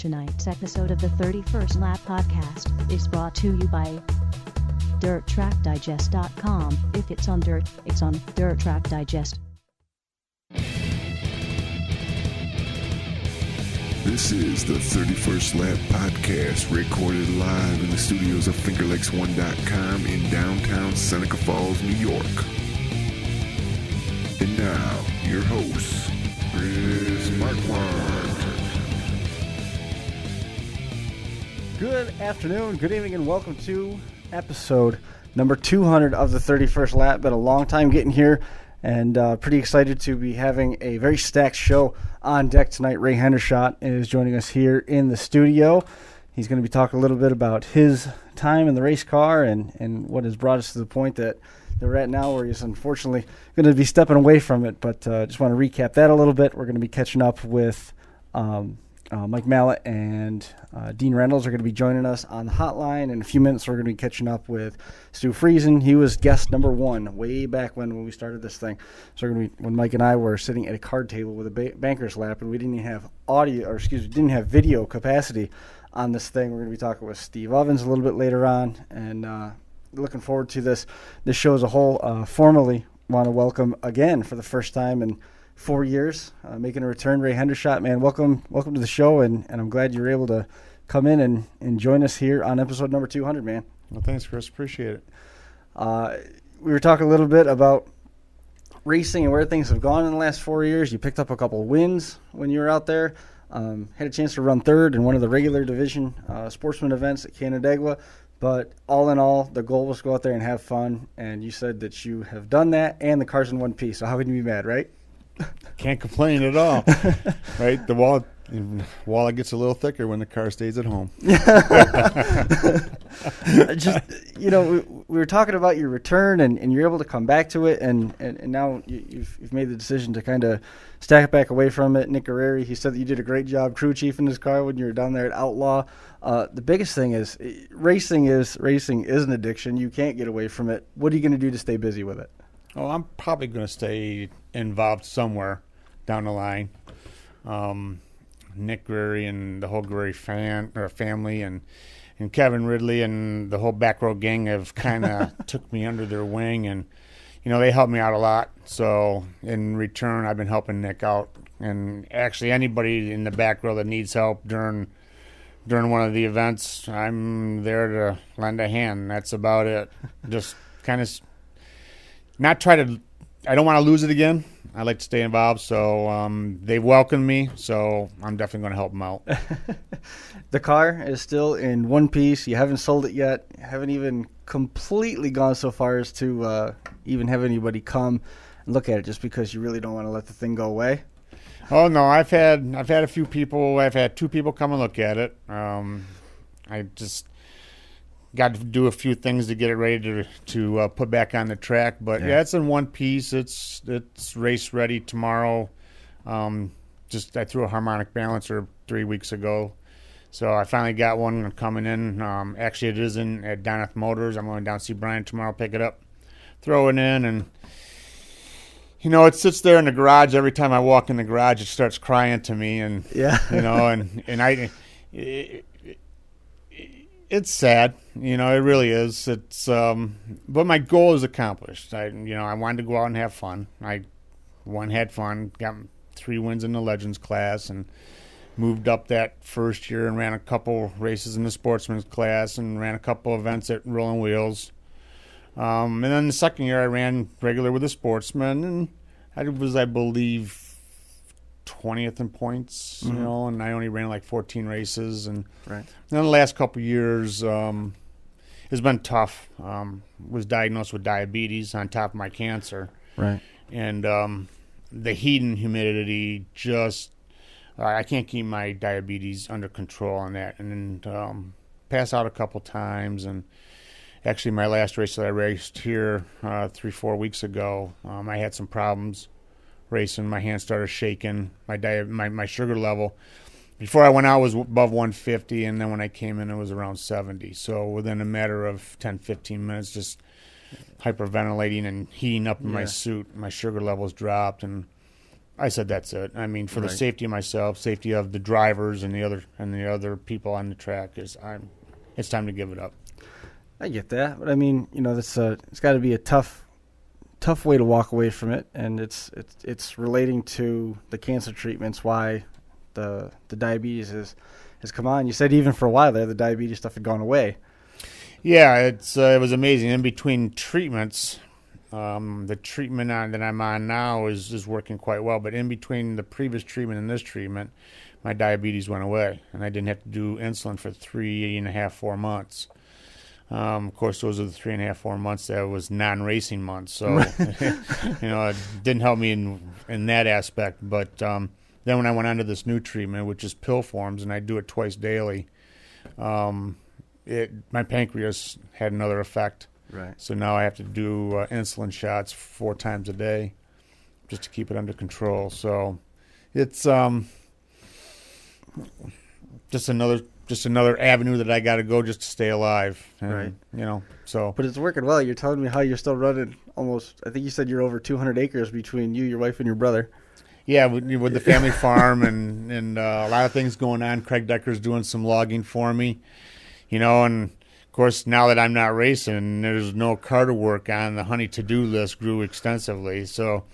Tonight's episode of the 31st Lap Podcast is brought to you by DirtTrackDigest.com. If it's on dirt, it's on Dirt Track Digest. This is the 31st Lap Podcast, recorded live in the studios of FingerLakes1.com in downtown Seneca Falls, New York. And now, your host, Marquart. Good afternoon, good evening, and welcome to episode number 200 of the 31st Lap. Been a long time getting here, and pretty excited to be having a very stacked show on deck tonight. Ray Hendershot is joining us here in the studio. He's going to be talking a little bit about his time in the race car and what has brought us to the point that we're at now, where he's unfortunately going to be stepping away from it. But just want to recap that a little bit. We're going to be catching up with Mike Mallett and Dean Reynolds are going to be joining us on the hotline. In a few minutes, we're going to be catching up with Stewart Friesen. He was guest number one way back when we started this thing. So we're going to be, when Mike and I were sitting at a card table with a banker's lap, and we didn't even have didn't have video capacity on this thing. We're going to be talking with Steve Ovens a little bit later on, and looking forward to this show as a whole. Formally want to welcome again for the first time in 4 years, making a return, Ray Hendershot. Man, welcome to the show, and I'm glad you were able to come in and join us here on episode number 200, man. Well, thanks, Chris. Appreciate it. We were talking a little bit about racing and where things have gone in the last 4 years. You picked up a couple of wins when you were out there. Had a chance to run third in one of the regular division sportsman events at Canandaigua. But all in all, the goal was to go out there and have fun, and you said that you have done that, and the car's in one piece. So how can you be mad, right? Can't complain at all, right? The wallet gets a little thicker when the car stays at home. Just, we were talking about your return, and you're able to come back to it, and now you've made the decision to kind of stack back away from it. Nick Guerreri, he said that you did a great job crew chief in his car when you were down there at Outlaw. The biggest thing is racing is an addiction. You can't get away from it. What are you going to do to stay busy with it? Oh, I'm probably going to stay involved somewhere down the line. Nick Guerreri and the whole Guerreri family and Kevin Ridley and the whole back row gang have kind of took me under their wing, and they helped me out a lot. So in return, I've been helping Nick out, and actually anybody in the back row that needs help during one of the events, I'm there to lend a hand. That's about it. Just kind of not try to. I don't want to lose it again. I like to stay involved, so they've welcomed me, so I'm definitely going to help them out. The car is still in one piece. You haven't sold it yet. You haven't even completely gone so far as to even have anybody come and look at it, just because you really don't want to let the thing go away. Oh no, I've had a few people. I've had 2 people come and look at it. I just got to do a few things to get it ready to put back on the track. But yeah, it's in one piece. It's race ready tomorrow. I threw a harmonic balancer 3 weeks ago, so I finally got one coming in. Actually, it is in at Doneth Motors. I'm going down to see Brian tomorrow, pick it up, throw it in, and it sits there in the garage. Every time I walk in the garage, it starts crying to me, and it's sad, it really is. It's but my goal is accomplished. I wanted to go out and have fun. I had fun, got 3 wins in the Legends class, and moved up that first year and ran a couple races in the Sportsman's class and ran a couple events at Rolling Wheels. And then the second year I ran regular with the Sportsman, and I was, I believe, 20th in points, and I only ran like 14 races. And right. Then the last couple of years it's been tough. Was diagnosed with diabetes on top of my cancer. Right. And the heat and humidity just, I can't keep my diabetes under control on that. And pass out a couple times. And actually my last race that I raced here 3-4 weeks ago, I had some problems racing. My hand started shaking. My sugar level before I went out was above 150, and then when I came in it was around 70. So within a matter of 10-15 minutes, just hyperventilating and heating up in my suit, my sugar levels dropped, and I said that's it. I mean, for the Right. safety of myself, safety of the drivers and the other people on the track, it's time to give it up. I get that, but I mean, it's got to be a tough way to walk away from it, and it's relating to the cancer treatments. Why the diabetes has come on. You said even for a while there, the diabetes stuff had gone away. Yeah, it was amazing. In between treatments, the treatment that I'm on now is working quite well. But in between the previous treatment and this treatment, my diabetes went away, and I didn't have to do insulin for 3.5, 4 months. Of course, those are the 3.5, 4 months that was non-racing months. So, it didn't help me in that aspect. But then when I went on to this new treatment, which is pill forms, and I do it twice daily, my pancreas had another effect. Right. So now I have to do insulin shots 4 times a day just to keep it under control. So it's just another avenue that I got to go just to stay alive. And, Right. So. But it's working well. You're telling me how you're still running almost. I think you said you're over 200 acres between you, your wife, and your brother. Yeah, with the family farm and a lot of things going on. Craig Decker's doing some logging for me, and of course now that I'm not racing, there's no car to work on. The honey to-do list grew extensively, so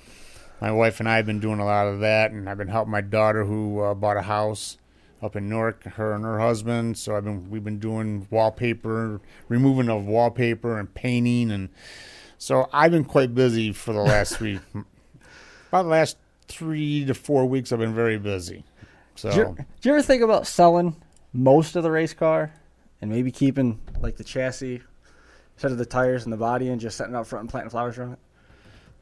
my wife and I have been doing a lot of that, and I've been helping my daughter who bought a house up in Newark, her and her husband. So we've been doing wallpaper, removing of wallpaper and painting, and so I've been quite busy for the last about the last 3 to 4 weeks. I've been very busy. So Did you ever think about selling most of the race car and maybe keeping like the chassis, instead of the tires and the body, and just setting out front and planting flowers around it?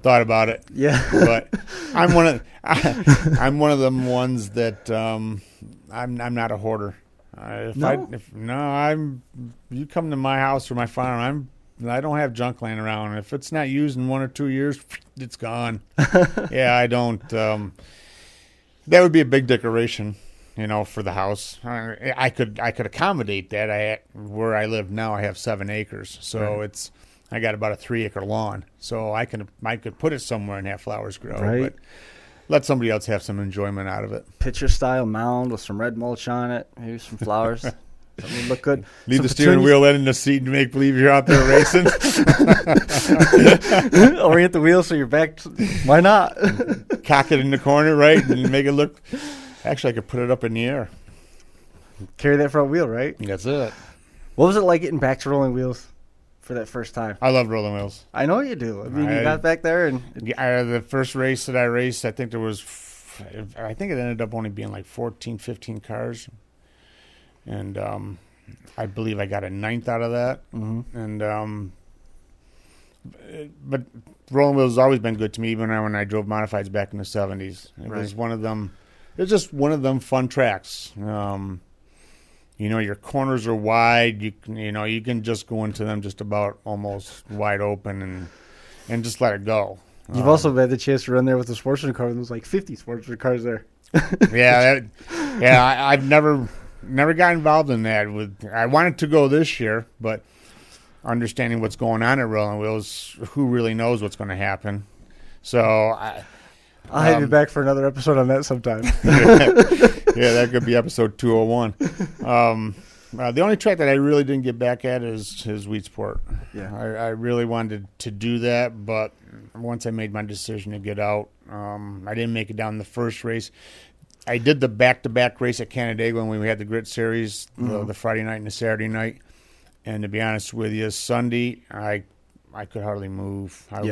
thought about it. Yeah. But I'm one of them ones that I'm not a hoarder. You come to my house or my farm, I don't have junk laying around. If it's not used in 1 or 2 years, it's gone. Yeah, I don't. That would be a big decoration, for the house. I could accommodate that. Where I live now, I have 7 acres, so Right. I got about a 3-acre lawn, so I could put it somewhere and have flowers grow. Right. But let somebody else have some enjoyment out of it. Picture style mound with some red mulch on it, maybe some flowers. Something would look good. Leave Some the steering petunias. wheel in the seat and make believe you're out there racing. Orient the wheel so you're back. Why not? Cock it in the corner, right, and make it look. Actually, I could put it up in the air. Carry that front wheel, right? That's it. What was it like getting back to rolling wheels for that first time? I love rolling wheels. I know you do. I mean, you I- got back there and The first race that I raced, I think it ended up only being like 14, 15 cars. And I believe I got a 9th out of that. Mhm. And but rolling wheels has always been good to me, even when I drove modifieds back in the 70s. It was Right. one of them. It's just one of them fun tracks. Your corners are wide. You can just go into them just about almost wide open and just let it go. you've also had the chance to run there with the sportsman car. There's like 50 sportsman cars there. I've never got involved in that. I wanted to go this year, but understanding what's going on at Rolling Wheels, who really knows what's going to happen? So I'll have you back for another episode on that sometime. yeah, that could be episode 201. The only track that I really didn't get back at is Weedsport. Yeah. I really wanted to do that, but once I made my decision to get out, I didn't make it down the first race. I did the back-to-back race at Canandaigua when we had the Grit Series, the Friday night and the Saturday night. And to be honest with you, Sunday, I could hardly move. I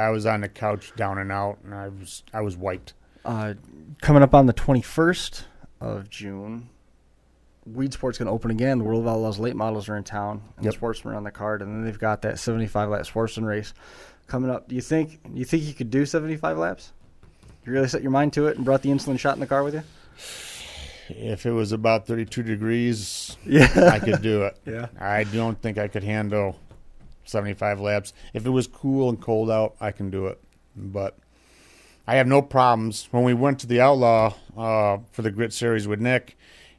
was on the couch down and out, and I was wiped. Coming up on the 21st of June, Weedsport's going to open again. The World of Outlaws late models are in town, and the sportsmen are on the card, and then they've got that 75-lap sportsman race coming up. Do you think you could do 75 laps? You really set your mind to it and brought the insulin shot in the car with you? If it was about 32 degrees, Yeah. I could do it. Yeah. I don't think I could handle 75 laps. If it was cool and cold out, I can do it. But I have no problems. When we went to the Outlaw for the Grit Series with Nick,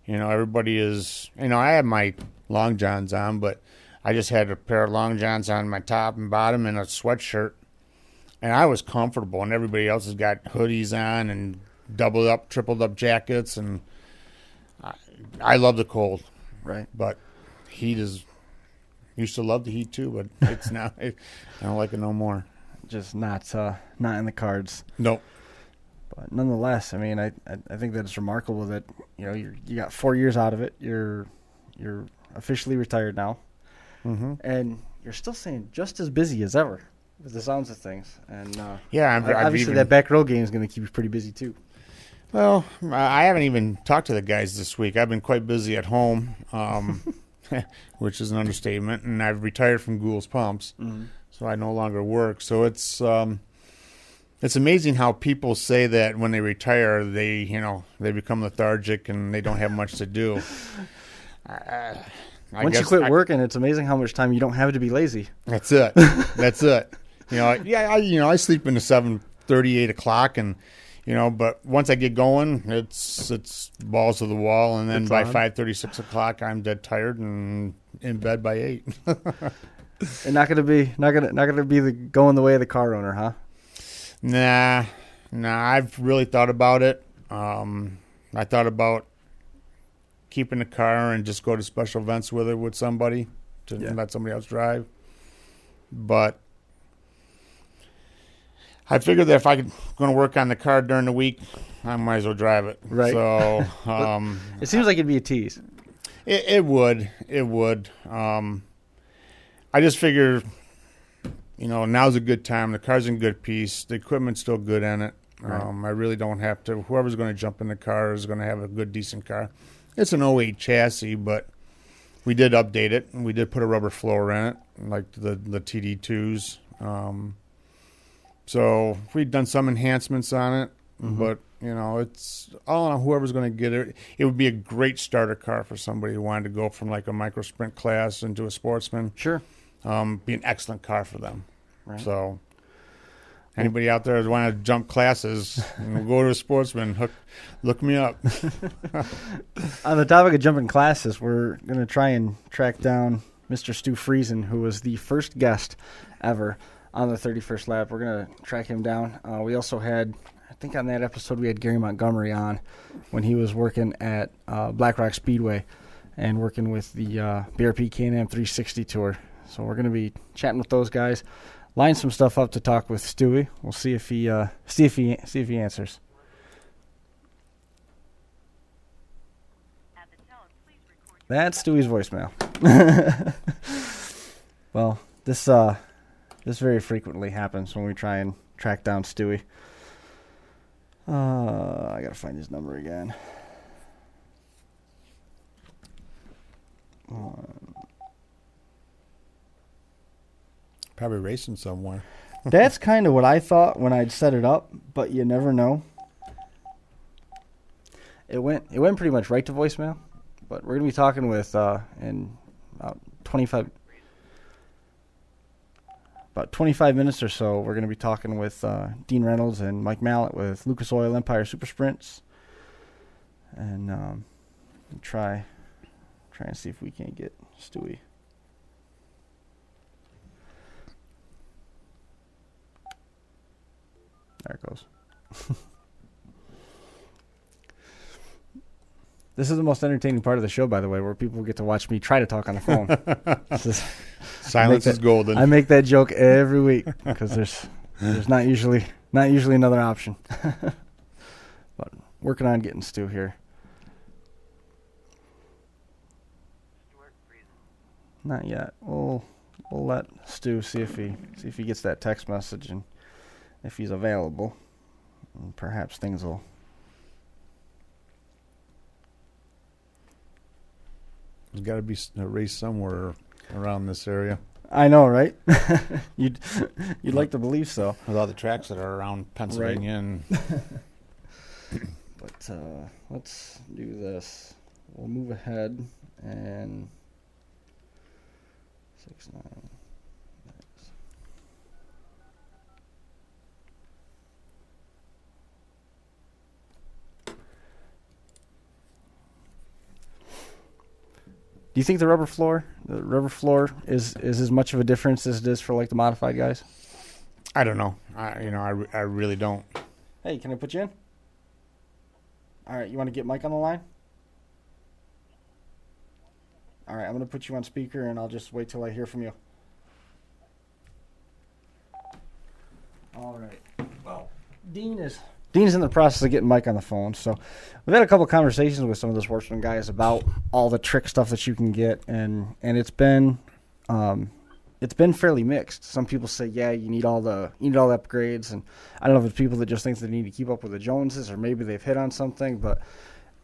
everybody is, I had my long johns on, but I just had a pair of long johns on my top and bottom and a sweatshirt. and I was comfortable, and everybody else has got hoodies on and doubled up, tripled up jackets, and I love the cold. Right. But heat is, used to love the heat too, but it's not, I don't like it no more. Just not in the cards. Nope. But nonetheless, I mean, I think that it's remarkable that, you know, you got 4 years out of it. You're officially retired now. Mm-hmm. And you're still staying just as busy as ever with the sounds of things. And yeah, obviously that back row game is going to keep you pretty busy too. Well, I haven't even talked to the guys this week. I've been quite busy at home, which is an understatement. And I've retired from Gould's Pumps, so I no longer work. So it's amazing how people say that when they retire, they become lethargic and they don't have much to do. Once you quit working, it's amazing how much time you don't have to be lazy. That's it. That's it. I sleep into 7:30, 8 o'clock, and but once I get going, it's balls to the wall, and then it's by on. 5:30, 6 o'clock, I'm dead tired and in bed by 8. And not gonna be going the way of the car owner, huh? Nah. I've really thought about it. I thought about keeping the car and just go to special events with it with somebody to let somebody else drive. But I figured that if I'm going to work on the car during the week, I might as well drive it. Right. So it seems like it'd be a tease. It would. I just figure, now's a good time. The car's in good piece. The equipment's still good in it. Right. I really don't have to. Whoever's going to jump in the car is going to have a good, decent car. It's an '08 chassis, but we did update it, and we did put a rubber floor in it, like the TD2s. So we've done some enhancements on it, but it's all on whoever's going to get it. It would be a great starter car for somebody who wanted to go from like a micro sprint class into a sportsman. Sure. Be an excellent car for them. Right. So anybody out there who want to jump classes and go to a sportsman, look me up. On the topic of jumping classes, we're going to try and track down Mr. Stewart Friesen, who was the first guest ever on the 31st lap. We're going to track him down. We also had, I think on that episode, we had Gary Montgomery on when he was working at Black Rock Speedway and working with the BRP Can-Am 360 Tour. So we're going to be chatting with those guys, line some stuff up to talk with Stewie. We'll see if he answers. That's Stewie's voicemail. Well, this very frequently happens when we try and track down Stewie. I gotta find his number again. Probably racing somewhere. That's kind of what I thought when I'd set it up, but you never know. It went pretty much right to voicemail, but we're gonna be talking with in about 25 minutes or so. We're gonna be talking with Dean Reynolds and Mike Mallett with Lucas Oil Empire Super Sprints, and try and see if we can't get Stewie. There it goes. This is the most entertaining part of the show, by the way, where people get to watch me try to talk on the phone. Silence is golden. I make that joke every week because there's not usually another option. But working on getting Stu here. Stewart Friesen. Not yet. We'll let Stu see if he gets that text message and if he's available. And perhaps things will. There's got to be a race somewhere around this area. I know, right? You'd like to believe so. With all the tracks that are around Pennsylvania. And But let's do this. We'll move ahead and 6-9. Do you think the rubber floor is as much of a difference as it is for like the modified guys? I don't know. I really don't. Hey, can I put you in? All right, you want to get Mike on the line? All right, I'm going to put you on speaker, and I'll just wait till I hear from you. All right. Well, Dean's in the process of getting Mike on the phone, so we've had a couple conversations with some of the sportsman guys about all the trick stuff that you can get, and it's been fairly mixed. Some people say, yeah, you need all the upgrades, and I don't know if it's people that just think they need to keep up with the Joneses, or maybe they've hit on something. But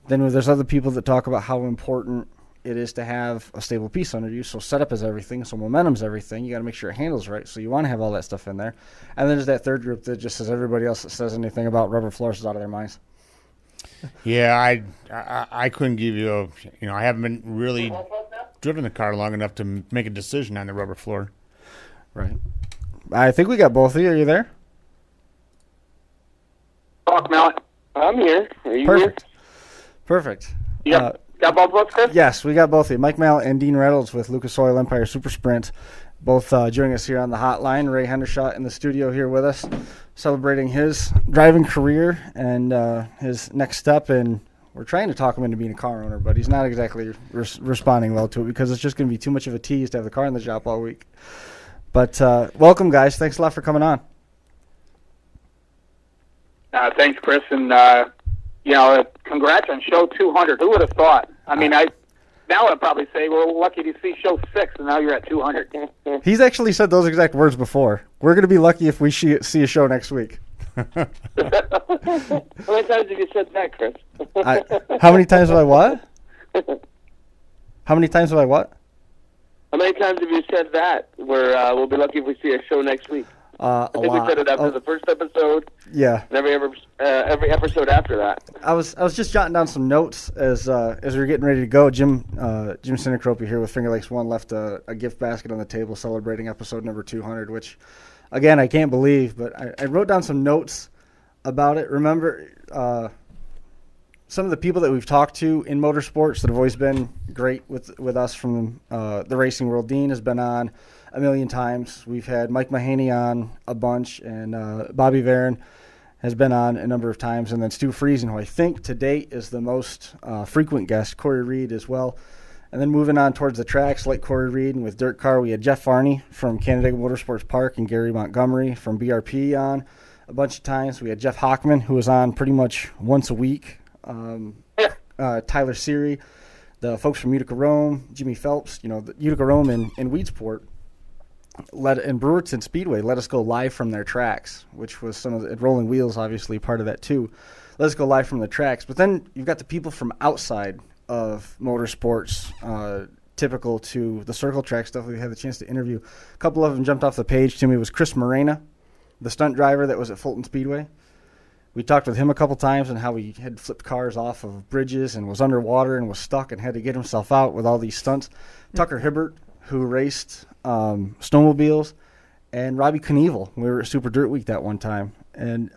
then there's other people that talk about how important it is to have a stable piece under you. So setup is everything. So momentum's everything. You got to make sure it handles right. So you want to have all that stuff in there. And then there's that third group that just says everybody else that says anything about rubber floors is out of their minds. Yeah, I couldn't give you I haven't been really driven the car long enough to make a decision on the rubber floor. Right. I think we got both of you. Are you there? Mike Mallett. I'm here. Are you Perfect. Perfect. Yep. Got both of us, Chris? Yes, we got both of you. Mike Mallett and Dean Reynolds with Lucas Oil Empire Super Sprint, both joining us here on the hotline. Ray Hendershot in the studio here with us, celebrating his driving career and his next step. And we're trying to talk him into being a car owner, but he's not exactly responding well to it because it's just going to be too much of a tease to have the car in the shop all week. But welcome, guys. Thanks a lot for coming on. Thanks, Chris, and congrats on show 200. Who would have thought? I mean, now I'd probably say we're lucky to see show 6, and now you're at 200. He's actually said those exact words before. We're going to be lucky if we see a show next week. How many times have you said that, Chris? How many times have I what? How many times have I what? How many times have you said that? We'll be lucky if we see a show next week. I think we said it after the first episode. Yeah. And every episode after that. I was just jotting down some notes as we were getting ready to go. Jim Sinicropi here with Finger Lakes One left a gift basket on the table celebrating episode number 200, which, again, I can't believe, but I wrote down some notes about it. Remember, some of the people that we've talked to in motorsports that have always been great with us from the racing world. Dean has been on a million times. We've had Mike Mahaney on a bunch, and Bobby Varon has been on a number of times, and then Stewart Friesen, who I think to date is the most frequent guest, Corey Reed as well. And then moving on towards the tracks, like Corey Reed, and with Dirt Car, we had Jeff Varney from Canandaigua Motorsports Park and Gary Montgomery from BRP on a bunch of times. We had Jeff Hockman, who was on pretty much once a week. Tyler Seary, the folks from Utica Rome, Jimmy Phelps, the Utica Rome and Weedsport, and Brewerton Speedway let us go live from their tracks, which was some of the Rolling Wheels, obviously part of that too. Let us go live from the tracks. But then you've got the people from outside of motorsports, typical to the circle track stuff we had the chance to interview. A couple of them jumped off the page to me. It was Chris Morena, the stunt driver that was at Fulton Speedway. We talked with him a couple times on how he had flipped cars off of bridges and was underwater and was stuck and had to get himself out with all these stunts. Tucker Hibbert, who raced snowmobiles, and Robbie Knievel. We were at Super Dirt Week that one time. And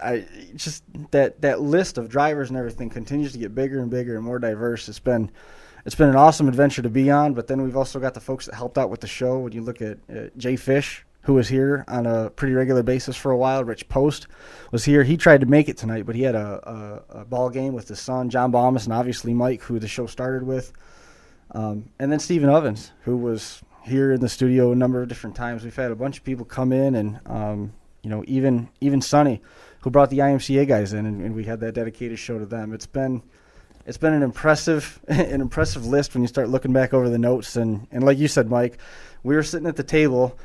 that list of drivers and everything continues to get bigger and bigger and more diverse. It's been an awesome adventure to be on, but then we've also got the folks that helped out with the show. When you look at Jay Fish, who was here on a pretty regular basis for a while. Rich Post was here. He tried to make it tonight, but he had a ball game with his son, John Baumus, and obviously Mike, who the show started with. And then Stephen Ovens, who was here in the studio a number of different times. We've had a bunch of people come in, and even Sonny, who brought the IMCA guys in, and we had that dedicated show to them. It's been an impressive list when you start looking back over the notes, and like you said, Mike, we were sitting at the table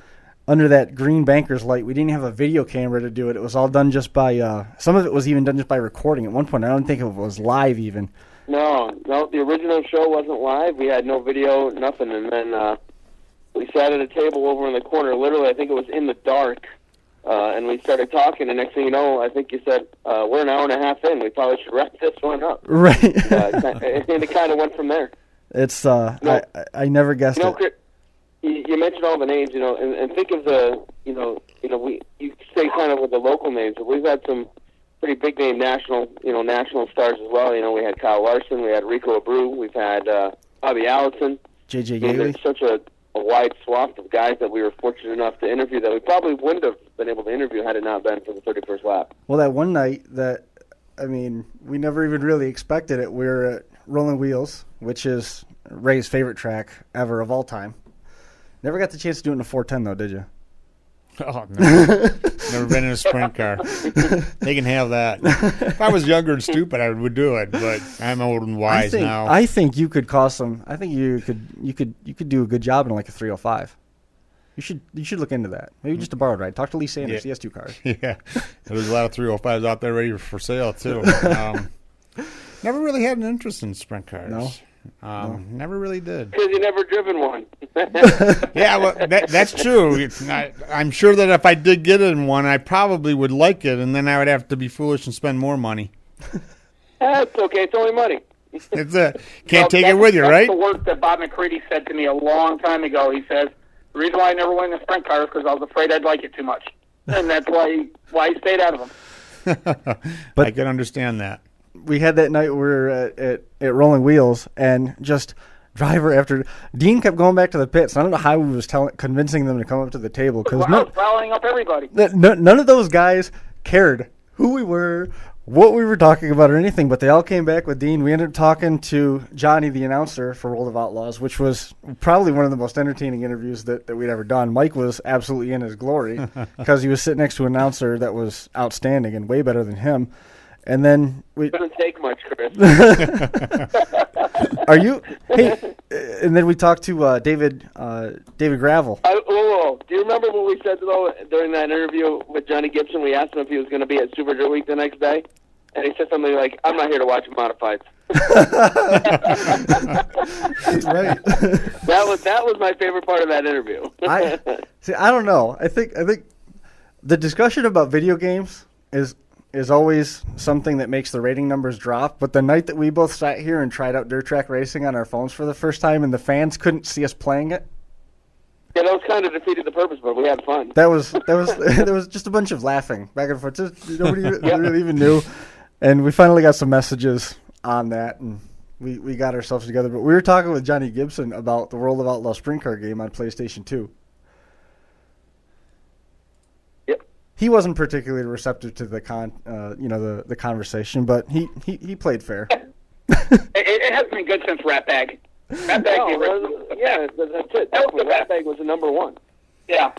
under that green banker's light. We didn't have a video camera to do it. It was all done just by some of it was even done just by recording. At one point, I don't think it was live even. No, the original show wasn't live. We had no video, nothing, and then we sat at a table over in the corner. Literally, I think it was in the dark, and we started talking. And next thing you know, I think you said, "We're an hour and a half in. We probably should wrap this one up." Right. And it kind of went from there. It's I never guessed it. Chris, you mentioned all the names, and think of the, you stay kind of with the local names, but we've had some pretty big name national stars as well. We had Kyle Larson, we had Rico Abreu, we've had Bobby Allison. JJ Yaley. There's such a a wide swath of guys that we were fortunate enough to interview that we probably wouldn't have been able to interview had it not been for the 31st lap. Well, that one night that, I mean, we never even really expected it. We were at Rolling Wheels, which is Ray's favorite track ever of all time. Never got the chance to do it in a 410, though, did you? Oh, no. Never been in a sprint car. They can have that. If I was younger and stupid, I would do it, but I'm old and wise now. I think you could cause some. I think you could do a good job in like a 305. You should look into that. Maybe just a borrowed ride. Talk to Lee Sanders. Yeah. He has 2 cars. Yeah, there's a lot of 305s out there ready for sale too. Never really had an interest in sprint cars. No. Never really did. Because you never driven one. Yeah, well, that's true. I'm sure that if I did get in one, I probably would like it, and then I would have to be foolish and spend more money. That's okay. It's only money. Can't take it with you, right? That's the words that Bob McCready said to me a long time ago. He says, the reason why I never went in a sprint car is because I was afraid I'd like it too much. And that's why I stayed out of them. But I can understand that. we had that night we were at Rolling Wheels, and just driver after Dean kept going back to the pits. I don't know how he was convincing them to come up to the table, because I was following up everybody. none of those guys cared who we were, what we were talking about, or anything, but they all came back with Dean. We ended up talking to Johnny, the announcer for World of Outlaws, which was probably one of the most entertaining interviews that we'd ever done. Mike was absolutely in his glory because he was sitting next to an announcer that was outstanding and way better than him. And then It doesn't take much, Chris. Are you? Hey, and then we talked to David Gravel. Whoa. Do you remember what we said, though, during that interview with Johnny Gibson? We asked him if he was going to be at Super Dirt Week the next day, and he said something like, "I'm not here to watch modifieds." That's right. That was my favorite part of that interview. I don't know. I think the discussion about video games is always something that makes the rating numbers drop. But the night that we both sat here and tried out dirt track racing on our phones for the first time, and the fans couldn't see us playing it, Yeah, that was kind of defeated the purpose, but we had fun. there was just a bunch of laughing back and forth. Just, nobody really even knew. And we finally got some messages on that, and we got ourselves together. But we were talking with Johnny Gibson about the World of Outlaw sprint car game on PlayStation 2. Yep. He wasn't particularly receptive to the the conversation, but he played fair. It hasn't been good since Rat Bag. Rat Bag, That's it. That was the Rat Bag was the number one. yeah.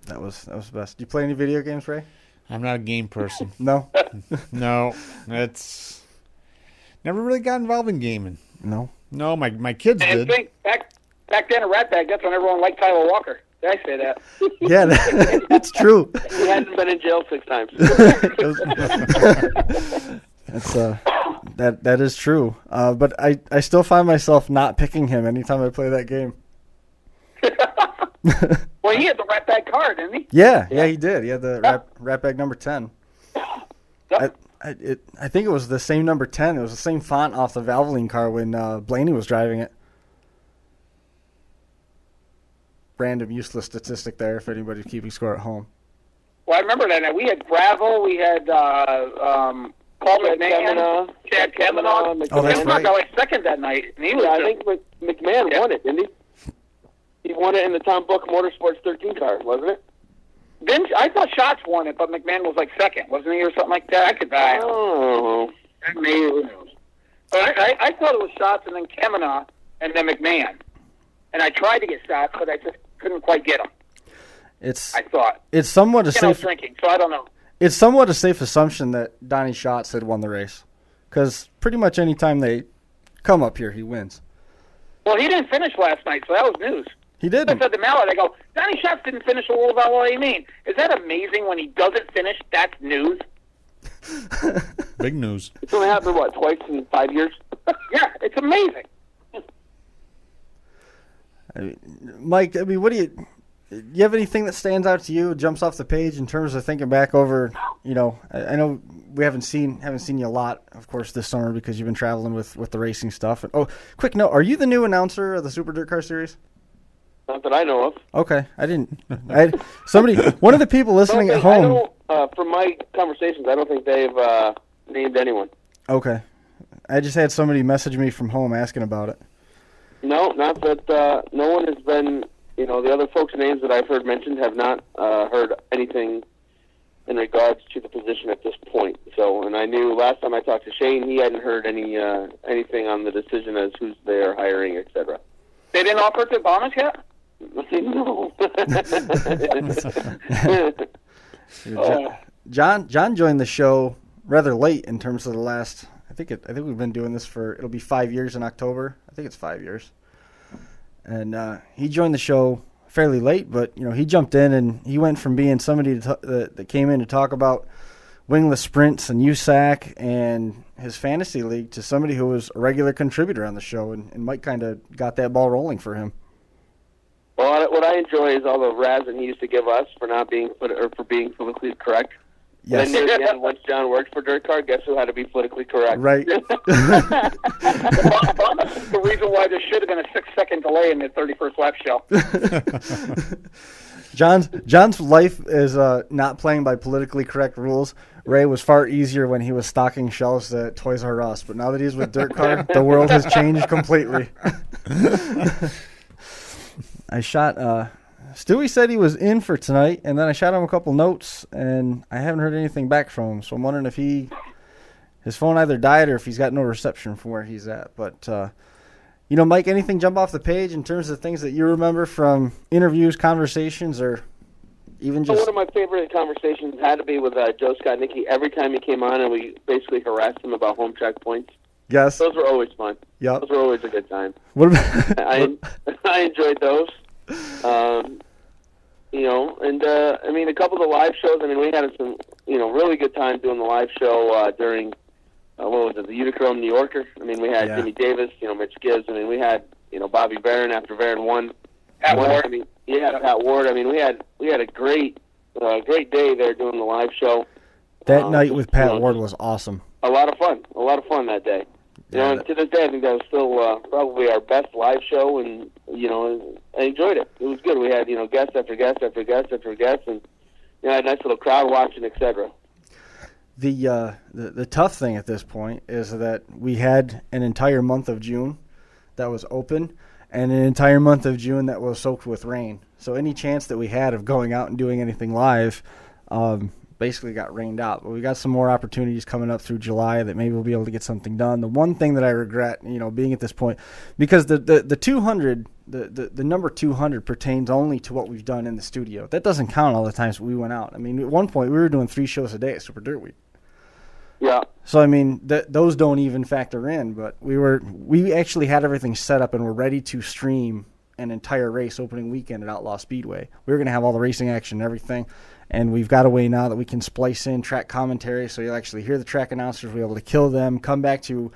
That was the best. Do you play any video games, Ray? I'm not a game person. No. No, it's never really got involved in gaming. No. No, my kids And did. think back then at Rat Bag, that's when everyone liked Tyler Walker. Did I say that? Yeah, it's true. He hadn't been in jail 6 times. That's that is true. But I still find myself not picking him anytime I play that game. Well, he had the Rat Bag card, didn't he? Yeah, he did. He had the rat bag number 10. Yep. I think it was the same number 10. It was the same font off the Valvoline car when Blaney was driving it. Random useless statistic there if anybody's keeping score at home. Well, I remember that night. We had Gravel. We had Paul McMahon, Chad Kavanaugh. Oh, that's right. got like second that night, and he was. I think McMahon won it, didn't he? He won it in the Tom Book Motorsports 13 car, wasn't it? Then I thought Shots won it, but McMahon was like second, wasn't he, or something like that? I could die. Oh. Maybe, who knows? But I thought it was Shots and then Kavanaugh and then McMahon. And I tried to get Shots, but I just couldn't quite get him. I thought. It's somewhat a I was safe. drinking, so I don't know. It's somewhat a safe assumption that Donnie Schatz had won the race, because pretty much any time they come up here, he wins. Well, he didn't finish last night, so that was news. He I didn't. said to Mallett, I go, Donnie Schatz didn't finish the World of Outlaw. What do you mean? Is that amazing when he doesn't finish? That's news. Big news. It's only happened, twice in 5 years? Yeah, it's amazing. Mike, what do you have anything that stands out to you, jumps off the page in terms of thinking back over, I know we haven't seen you a lot, of course, this summer because you've been traveling with the racing stuff. Oh, quick note, are you the new announcer of the Super Dirt Car Series? Not that I know of. Okay, I didn't. One of the people listening at home. From my conversations, I don't think they've named anyone. Okay. I just had somebody message me from home asking about it. No, not that. No one has been. The other folks' names that I've heard mentioned have not heard anything in regards to the position at this point. So, and I knew last time I talked to Shane, he hadn't heard anything on the decision as who's there hiring, etc. They didn't offer to Bombers yet? No. John joined the show rather late in terms of the last. I think we've been doing this it'll be 5 years in October. I think it's 5 years. And he joined the show fairly late, but he jumped in and he went from being somebody that came in to talk about wingless sprints and USAC and his fantasy league to somebody who was a regular contributor on the show, and Mike kind of got that ball rolling for him. Well, what I enjoy is all the razzing he used to give us for not being for being politically correct. Yes. And then again, once John worked for Dirt Car, guess who had to be politically correct? Right. Bombers is the reason why there should have been a 6-second delay in the 31st lap show. John's life is not playing by politically correct rules. Ray was far easier when he was stocking shelves at Toys R Us, but now that he's with Dirt Car, the world has changed completely. I shot. Stewie said he was in for tonight, and then I shot him a couple notes, and I haven't heard anything back from him. So I'm wondering if his phone either died or if he's got no reception from where he's at. But Mike, anything jump off the page in terms of things that you remember from interviews, conversations, or even just? One of my favorite conversations had to be with Joe Skotnicki. Every time he came on, and we basically harassed him about home track points. Yes, those were always fun. Yep. Those were always a good time. What about? I enjoyed those. A couple of the live shows. I mean, we had some, really good time doing the live show during, the Unichrome New Yorker. I mean, we had Jimmy Davis, Mitch Gibbs. I mean, we had, Bobby Barron after Barron won. Pat Ward. Pat Ward. I mean, we had a great day there doing the live show. That night with Pat Ward was awesome. A lot of fun that day. And to this day, I think that was still probably our best live show, and I enjoyed it. It was good. We had guests after guests after guests after guests, and had a nice little crowd watching, etc. The tough thing at this point is that we had an entire month of June that was open, and an entire month of June that was soaked with rain. So any chance that we had of going out and doing anything live, basically got rained out. But we got some more opportunities coming up through July that maybe we'll be able to get something done. The one thing that I regret, being at this point, because the 200, the number 200 pertains only to what we've done in the studio. That doesn't count all the times we went out. I mean, at one point we were doing 3 shows a day at Super Dirt Week. Yeah. So I mean, those don't even factor in. But we actually had everything set up and we're ready to stream an entire race opening weekend at Outlaw Speedway. We were going to have all the racing action and everything. And we've got a way now that we can splice in track commentary, so you'll actually hear the track announcers. We'll be able to kill them, come back to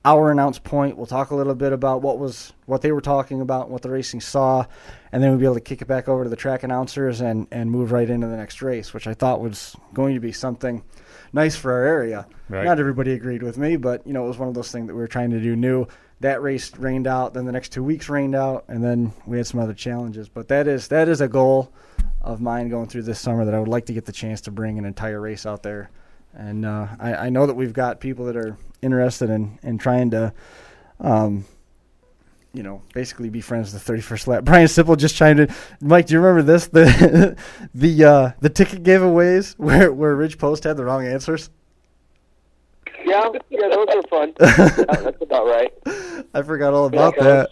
our announce point. We'll talk a little bit about what they were talking about, what the racing saw, and then we'll be able to kick it back over to the track announcers and move right into the next race, which I thought was going to be something nice for our area. Right. Not everybody agreed with me, but it was one of those things that we were trying to do new. That race rained out, then the next 2 weeks rained out, and then we had some other challenges. But that is a goal of mine going through this summer, that I would like to get the chance to bring an entire race out there. And I know that we've got people that are interested in trying to, basically be friends with the 31st lap. Brian Sipple just chimed in. Mike, do you remember this? The ticket giveaways where Rich Post had the wrong answers? Yeah, those are fun. That's about right. I forgot all about that.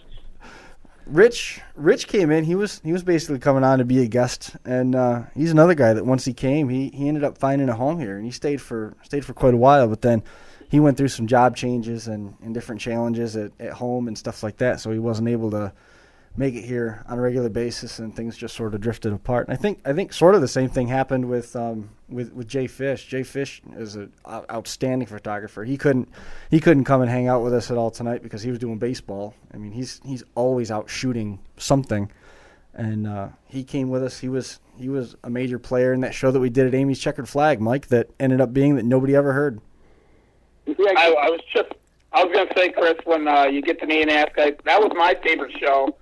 Rich came in. He was basically coming on to be a guest, and he's another guy that once he came, he ended up finding a home here, and he stayed for quite a while. But then he went through some job changes and different challenges at home and stuff like that, so he wasn't able to make it here on a regular basis, and things just sort of drifted apart. And I think sort of the same thing happened with Jay Fish. Jay Fish is an outstanding photographer. He couldn't come and hang out with us at all tonight because he was doing baseball. I mean, he's always out shooting something, and he came with us. He was a major player in that show that we did at Amy's Checkered Flag, Mike, that ended up being that nobody ever heard. Yeah, I was going to say, Chris, when you get to me and ask, that was my favorite show.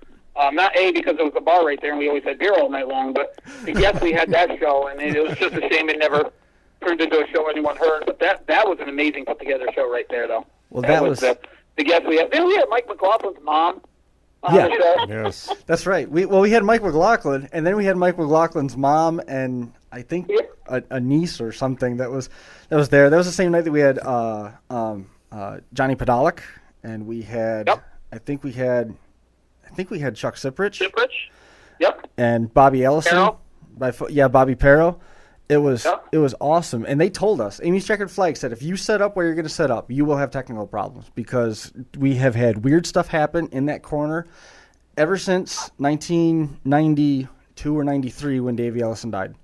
Not because it was a bar right there and we always had beer all night long, but yes, we had that show, and it was just a shame it never turned into a show anyone heard. But that was an amazing put together show right there, though. Well, that was the guest we had. Then we had Mike McLaughlin's mom on Yeah. the show. Yes. That's right. We had Mike McLaughlin, and then we had Mike McLaughlin's mom and I think a niece or something that was there. That was the same night that we had Johnny Podolak, and we had I think we had Chuck Siprich. Yep. And Bobby Ellison. Perro. Bobby Perro. It was awesome, and they told us. Amy's Checkered Flag said, if you set up where you're going to set up, you will have technical problems because we have had weird stuff happen in that corner ever since 1992 or 93 when Davey Ellison died.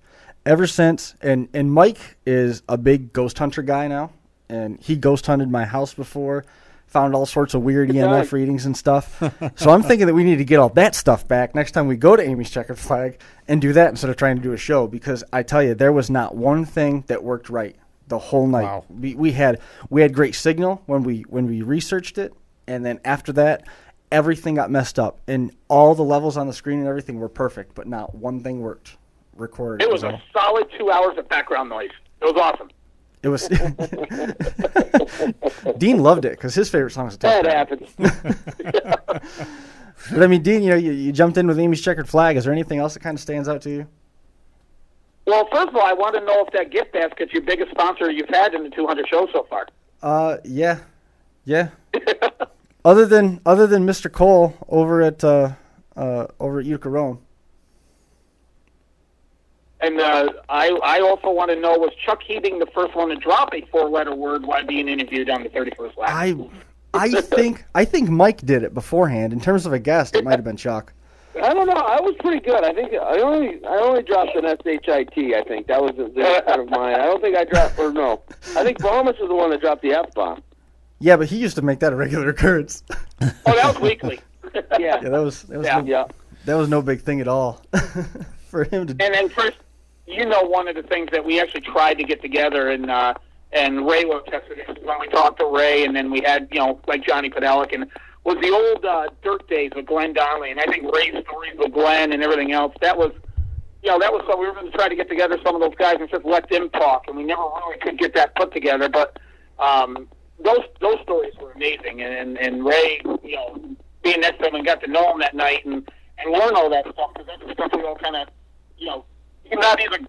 Ever since, and Mike is a big ghost hunter guy now, and he ghost hunted my house before. Found all sorts of weird EMF readings and stuff. So I'm thinking that we need to get all that stuff back next time we go to Amy's Checkered Flag and do that instead of trying to do a show, because I tell you, there was not one thing that worked right the whole night. Wow. We had great signal when we researched it, and then after that, everything got messed up, and all the levels on the screen and everything were perfect, but not one thing worked. Recorded. It was a solid 2 hours of background noise. It was awesome. It was. Dean loved it because his favorite song is That happens. But I mean, Dean, you jumped in with Amy's Checkered Flag. Is there anything else that kind of stands out to you? Well, first of all, I want to know if that gift basket's your biggest sponsor you've had in the 200 shows so far. Yeah. other than Mr. Cole over at Utica Rome. And I also want to know, was Chuck Heating the first one to drop a 4-letter word while being interviewed on the 31st lap? I think Mike did it beforehand. In terms of a guest, it might have been Chuck. I don't know. I was pretty good. I think I only dropped an SHIT. I think that was the kind of mine. I don't think I dropped, or no. I think Bahamas was the one that dropped the F-bomb. Yeah, but he used to make that a regular occurrence. Oh, that was weekly. Yeah. That was no big thing at all for him to. And then first, one of the things that we actually tried to get together, and Ray will attest to this, when we talked to Ray, and then we had, like Johnny Podolak, and was the old dirt days with Glenn Donnelly, and I think Ray's stories with Glenn and everything else. That was so we were going to try to get together some of those guys and just let them talk, and we never really could get that put together. But those stories were amazing, and Ray, being next to him and got to know him that night and learn all that stuff, because that's the stuff we all kind of,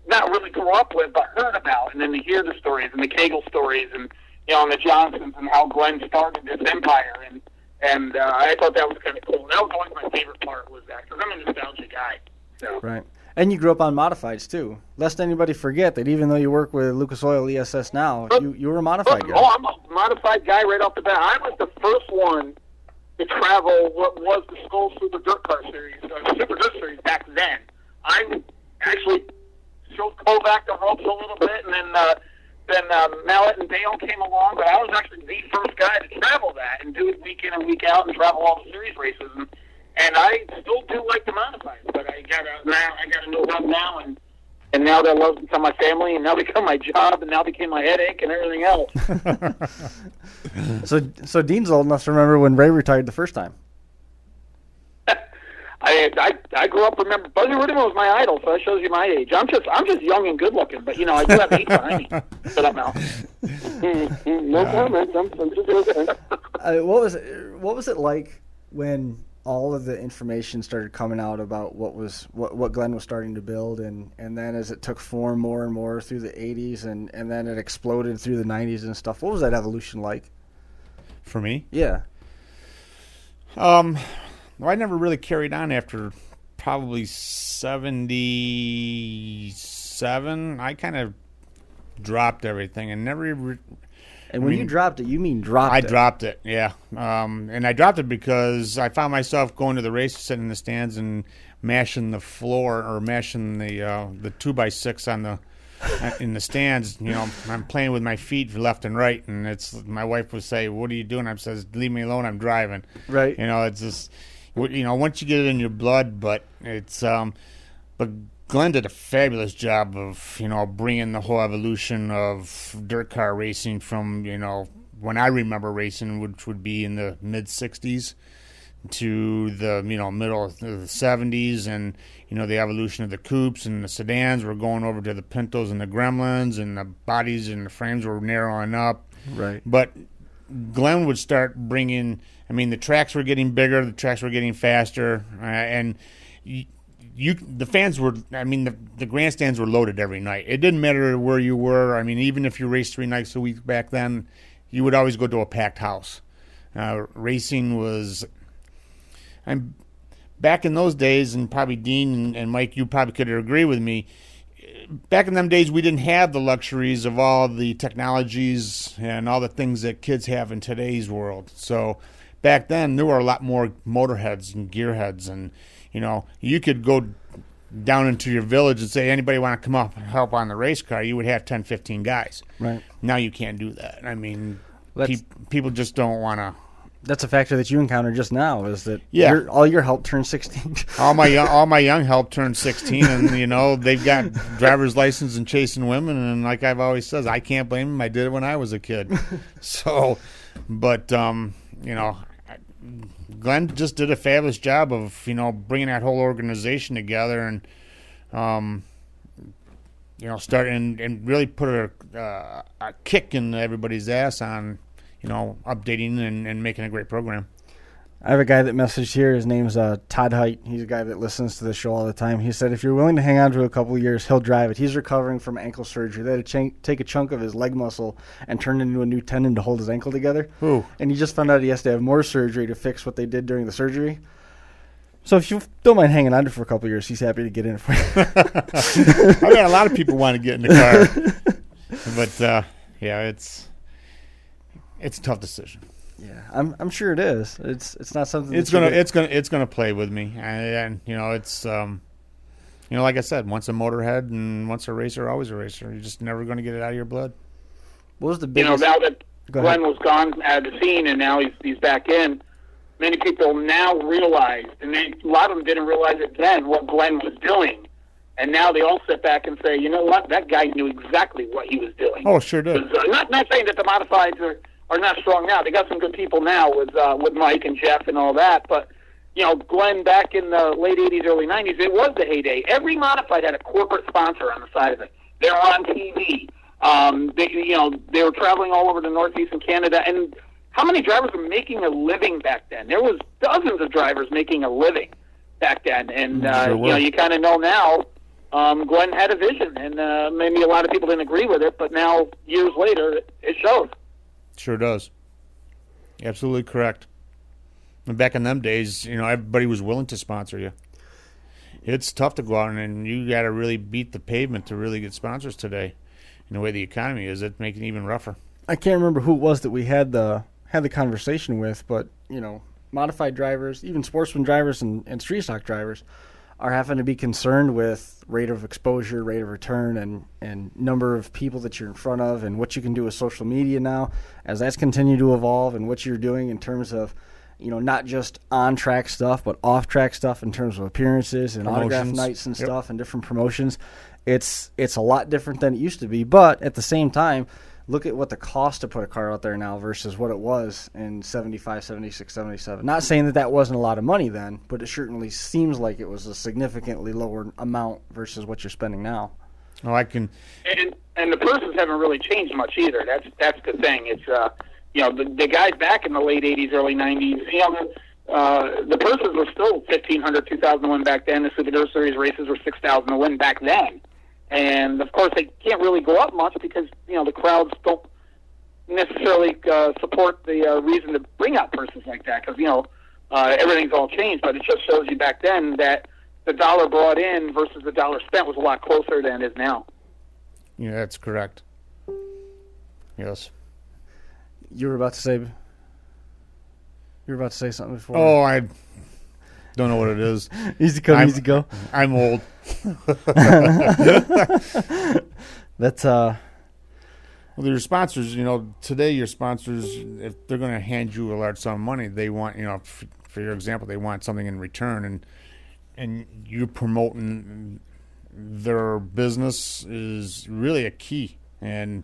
not really grew up with, but heard about, and then to hear the stories and the Cagle stories and and the Johnsons and how Glenn started this empire, and I thought that was kind of cool. And that was always my favorite part, was that, because I'm a nostalgia guy. So. Right. And you grew up on modifieds too. Lest anybody forget that even though you work with Lucas Oil ESS now, you were a modified guy. Oh, I'm a modified guy right off the bat. I was the first one to travel what was the Skull Super Dirt Car Series, Super Dirt Series back then. I actually showed Kovac the ropes a little bit, and then Mallett and Dale came along, but I was actually the first guy to travel that and do it week in and week out and travel all the series races. And I still do like the modifieds, but I got a new love now, and now that love's become my family, and now become my job, and now became my headache and everything else. So Dean's old enough to remember when Ray retired the first time. I grew up remember Buzzy Riddiman was my idol, so that shows you my age. I'm just young and good looking, but I do have age behind me. Shut up now. No comments. I'm just listening. What was it like when all of the information started coming out about what Glenn was starting to build, and then as it took form more and more through the 80s, and then it exploded through the 90s and stuff? What was that evolution like? For me? Yeah. Well, I never really carried on after probably 77. I kind of dropped everything and never. And when you dropped it, you mean dropped it? I dropped it, yeah. And I dropped it because I found myself going to the races, sitting in the stands and mashing the floor or mashing the 2x6 on the in the stands. I'm playing with my feet left and right, and my wife would say, "What are you doing?" I says, "Leave me alone. I'm driving." Right. It's just. Once you get it in your blood, but Glenn did a fabulous job of, bringing the whole evolution of dirt car racing from, when I remember racing, which would be in the mid 60s to the, middle of the 70s, and, the evolution of the coupes and the sedans were going over to the Pintos and the Gremlins, and the bodies and the frames were narrowing up. Right. But Glenn would start bringing. I mean, the tracks were getting bigger, the tracks were getting faster, and the fans were. I mean, the grandstands were loaded every night. It didn't matter where you were. I mean, even if you raced 3 nights a week back then, you would always go to a packed house. Racing was. Back in those days, and probably Dean and Mike, you probably could agree with me. Back in them days, we didn't have the luxuries of all the technologies and all the things that kids have in today's world. So back then, there were a lot more motorheads and gearheads, and you could go down into your village and say, anybody want to come up and help on the race car? You would have 10, 15 guys. Right. Now you can't do that. I mean, people just don't want to. That's a factor that you encountered just now, is that all your help turned 16. all my young help turned 16, and they've got driver's license and chasing women, and like I've always said, I can't blame them. I did it when I was a kid. So, but Glenn just did a fabulous job of bringing that whole organization together, and starting and really put a kick in everybody's ass on. Updating and making a great program. I have a guy that messaged here. His name's Todd Height. He's a guy that listens to the show all the time. He said if you're willing to hang on to a couple of years, he'll drive it. He's recovering from ankle surgery. They had to take a chunk of his leg muscle and turn it into a new tendon to hold his ankle together. Ooh. And he just found out he has to have more surgery to fix what they did during the surgery. So if you don't mind hanging on to it for a couple of years, he's happy to get in it for you. I mean, a lot of people want to get in the car. But, it's a tough decision. Yeah, I'm sure it is. It's not something. It's gonna play with me, and it's like I said, once a motorhead and once a racer, always a racer. You're just never going to get it out of your blood. What was the biggest? Now that Glenn was gone out of the scene and now he's back in, many people now realize, and a lot of them didn't realize it then, what Glenn was doing. And now they all sit back and say, you know what, that guy knew exactly what he was doing. Oh, sure did. Not saying that the modifieds are not strong now. They got some good people now with Mike and Jeff and all that. But, Glenn, back in the late 80s, early 90s, it was the heyday. Every modified had a corporate sponsor on the side of it. They were on TV. They were traveling all over the northeastern Canada. And how many drivers were making a living back then? There was dozens of drivers making a living back then. And, you kind of know now. Glenn had a vision, and maybe a lot of people didn't agree with it, but now, years later, it shows. Sure does. Absolutely correct. And back in them days, everybody was willing to sponsor you. It's tough to go out and you got to really beat the pavement to really get sponsors today. And the way the economy is, it's making it even rougher. I can't remember who it was that we had the conversation with, but modified drivers, even sportsman drivers and street stock drivers, are having to be concerned with rate of exposure, rate of return, and number of people that you're in front of, and what you can do with social media now as that's continued to evolve, and what you're doing in terms of, not just on-track stuff, but off-track stuff in terms of appearances and autograph nights and stuff and different promotions. It's a lot different than it used to be, but at the same time, look at what the cost to put a car out there now versus what it was in 75, 76, 77. Not saying that wasn't a lot of money then, but it certainly seems like it was a significantly lower amount versus what you're spending now. Oh, I can. And the purses haven't really changed much either. That's the thing. It's the guys back in the late 80s, early 90s. The purses were still $1,500, $2,000 to win back then. The Super Dirt Series races were $6,000 to win back then. And, of course, they can't really go up much because, the crowds don't necessarily support the reason to bring out purses like that because, everything's all changed. But it just shows you back then that the dollar brought in versus the dollar spent was a lot closer than it is now. Yeah, that's correct. Yes. You were about to say something before. Oh, I don't know what it is. Easy come, easy go. I'm old. That's Well, your sponsors, today your sponsors, if they're going to hand you a large sum of money, they want, for your example, they want something in return, and you're promoting their business is really a key. And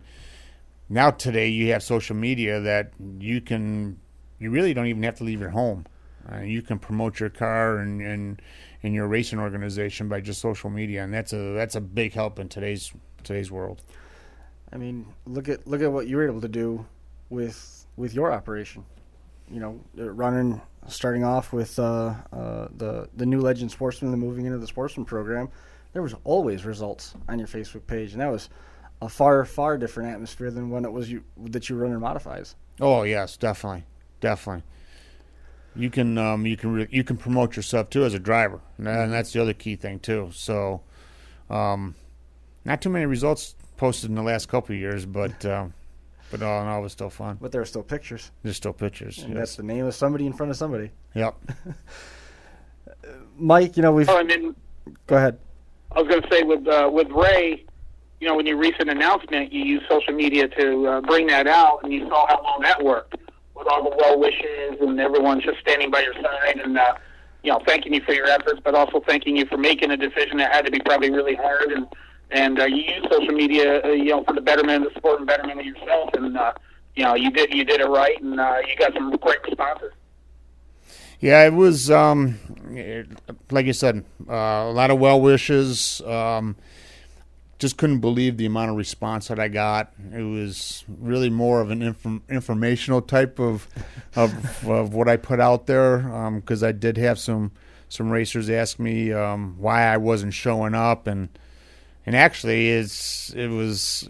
now today you have social media that you really don't even have to leave your home. You can promote your car and your racing organization by just social media, and that's a big help in today's world. I mean, look at what you were able to do with your operation? Starting off with the new Legend Sportsman, then moving into the Sportsman program, there was always results on your Facebook page, and that was a far, far different atmosphere than when it was that you were running modifieds. Oh yes, definitely. You can promote yourself too as a driver, and that's the other key thing too. So, not too many results posted in the last couple of years, but all in all, it was still fun. But there are still pictures. There's still pictures. And yes. that's the name of somebody in front of somebody. Yep. Mike, we've. Oh, and then Go ahead. I was going to say with Ray, when your recent announcement, you used social media to bring that out, and you saw how well that worked with all the well wishes and everyone just standing by your side and thanking you for your efforts, but also thanking you for making a decision that had to be probably really hard. And you used social media, for the betterment of the sport and betterment of yourself, and you did it right, and you got some great responses. Yeah, it was like you said, a lot of well wishes. Just couldn't believe the amount of response that I got. It was really more of an informational type of what I put out there, because I did have some racers ask me why I wasn't showing up, and actually it was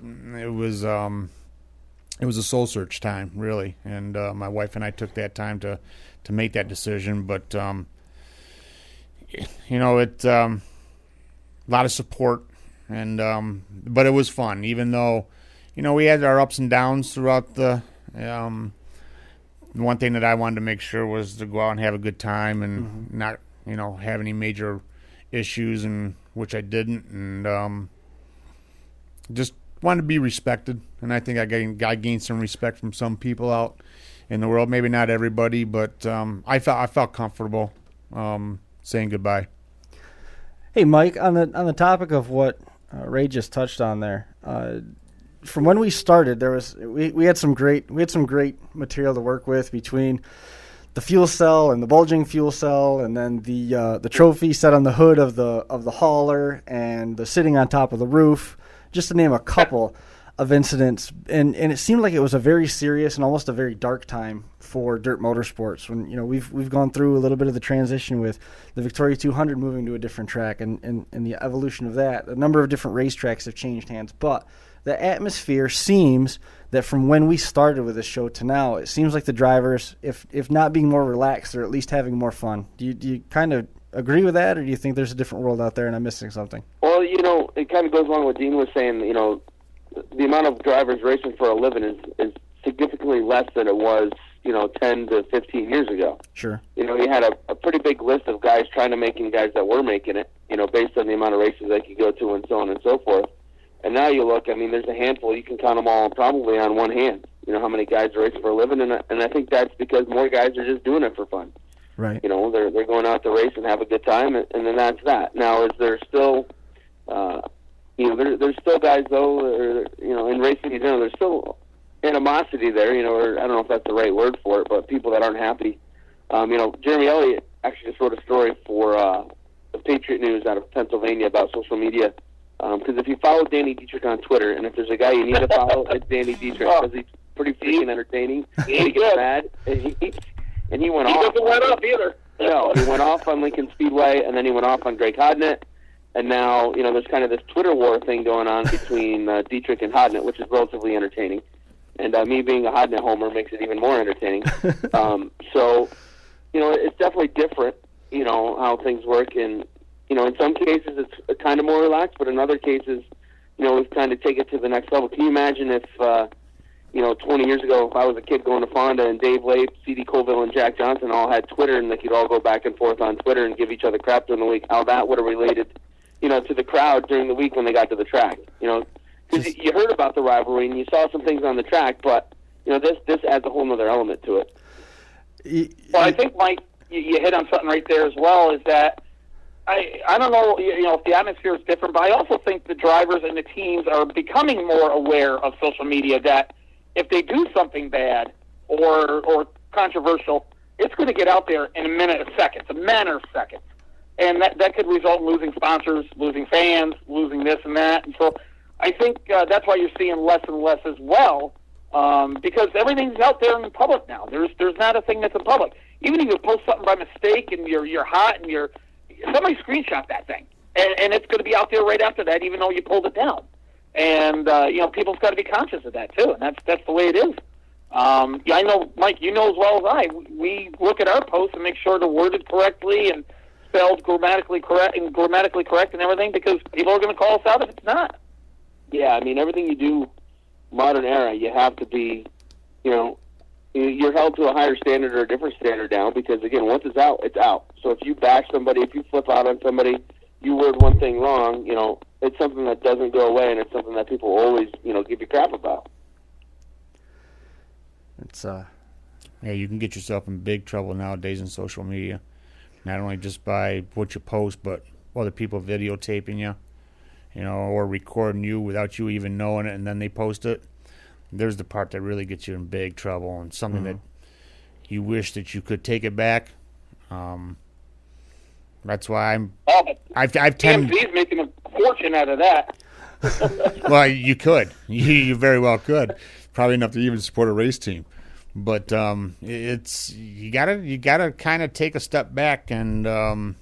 a soul search time, really, and my wife and I took that time to make that decision. But a lot of support. And but it was fun, even though, we had our ups and downs throughout the. One thing that I wanted to make sure was to go out and have a good time and not, have any major issues, and which I didn't, and just wanted to be respected. And I think I gained some respect from some people out in the world. Maybe not everybody, but I felt comfortable saying goodbye. Hey, Mike, on the topic of what Ray just touched on there. From when we started, we had some great material to work with between the fuel cell and the bulging fuel cell, and then the trophy set on the hood of the hauler, and the sitting on top of the roof, just to name a couple of incidents. And it seemed like it was a very serious and almost a very dark time for dirt motorsports, when we've gone through a little bit of the transition with the Victoria 200 moving to a different track, and the evolution of that. A number of different racetracks have changed hands, but the atmosphere seems that from when we started with this show to now, it seems like the drivers, if not being more relaxed, they're at least having more fun. Do you kind of agree with that, or do you think there's a different world out there and I'm missing something? Well, it kind of goes along with what Dean was saying. The amount of drivers racing for a living is significantly less than it was 10 to 15 years ago. Sure. You had a pretty big list of guys trying to make it, guys that were making it, based on the amount of races they could go to and so on and so forth. And now you look, there's a handful. You can count them all probably on one hand, how many guys are racing for a living. And I think that's because more guys are just doing it for fun. Right. They're going out to race and have a good time, and then that's that. Now, is there still, there's still guys, though, or, in racing in general, there's still animosity there, or I don't know if that's the right word for it, but people that aren't happy. Jeremy Elliott actually just wrote a story for the Patriot News out of Pennsylvania about social media. Because if you follow Danny Dietrich on Twitter, and if there's a guy you need to follow, it's Danny Dietrich, because he's pretty freaking entertaining. He gets mad, and he went off. He doesn't let up either. No, he went off on Lincoln Speedway, and then he went off on Greg Hodnett. And now, there's kind of this Twitter war thing going on between Dietrich and Hodnett, which is relatively entertaining. And me being a Hodnett homer makes it even more entertaining. So, it's definitely different, how things work. And, in some cases it's kind of more relaxed, but in other cases, we've kind of taken it to the next level. Can you imagine if, 20 years ago, if I was a kid going to Fonda and Dave Lape, C.D. Colville, and Jack Johnson all had Twitter, and they could all go back and forth on Twitter and give each other crap during the week, how that would have related, to the crowd during the week when they got to the track, Because you heard about the rivalry and you saw some things on the track, but this adds a whole other element to it. Well, I think, Mike, you hit on something right there as well. Is that I don't know, if the atmosphere is different, but I also think the drivers and the teams are becoming more aware of social media. That if they do something bad or controversial, it's going to get out there in a matter of seconds, and that could result in losing sponsors, losing fans, losing this and that, and so. I think that's why you're seeing less and less as well because everything's out there in the public now. There's not a thing that's in public. Even if you post something by mistake and you're hot and somebody screenshot that thing, and it's going to be out there right after that, even though you pulled it down. And people's got to be conscious of that too, and that's the way it is. Yeah, I know, Mike, you know as well as I. We look at our posts and make sure they're worded correctly and spelled grammatically correct and everything, because people are going to call us out if it's not. Yeah, I mean, everything you do, modern era, you have to be, you're held to a higher standard or a different standard now, because, again, once it's out, it's out. So if you bash somebody, if you flip out on somebody, you word one thing wrong, it's something that doesn't go away, and it's something that people always, give you crap about. It's Yeah, you can get yourself in big trouble nowadays in social media. Not only just by what you post, but other people videotaping you, or recording you without you even knowing it, and then they post it. There's the part that really gets you in big trouble, and something that you wish that you could take it back. That's why I've TMZ's making a fortune out of that. Well, you could. You very well could. Probably enough to even support a race team. But it's you gotta kind of take a step back, and I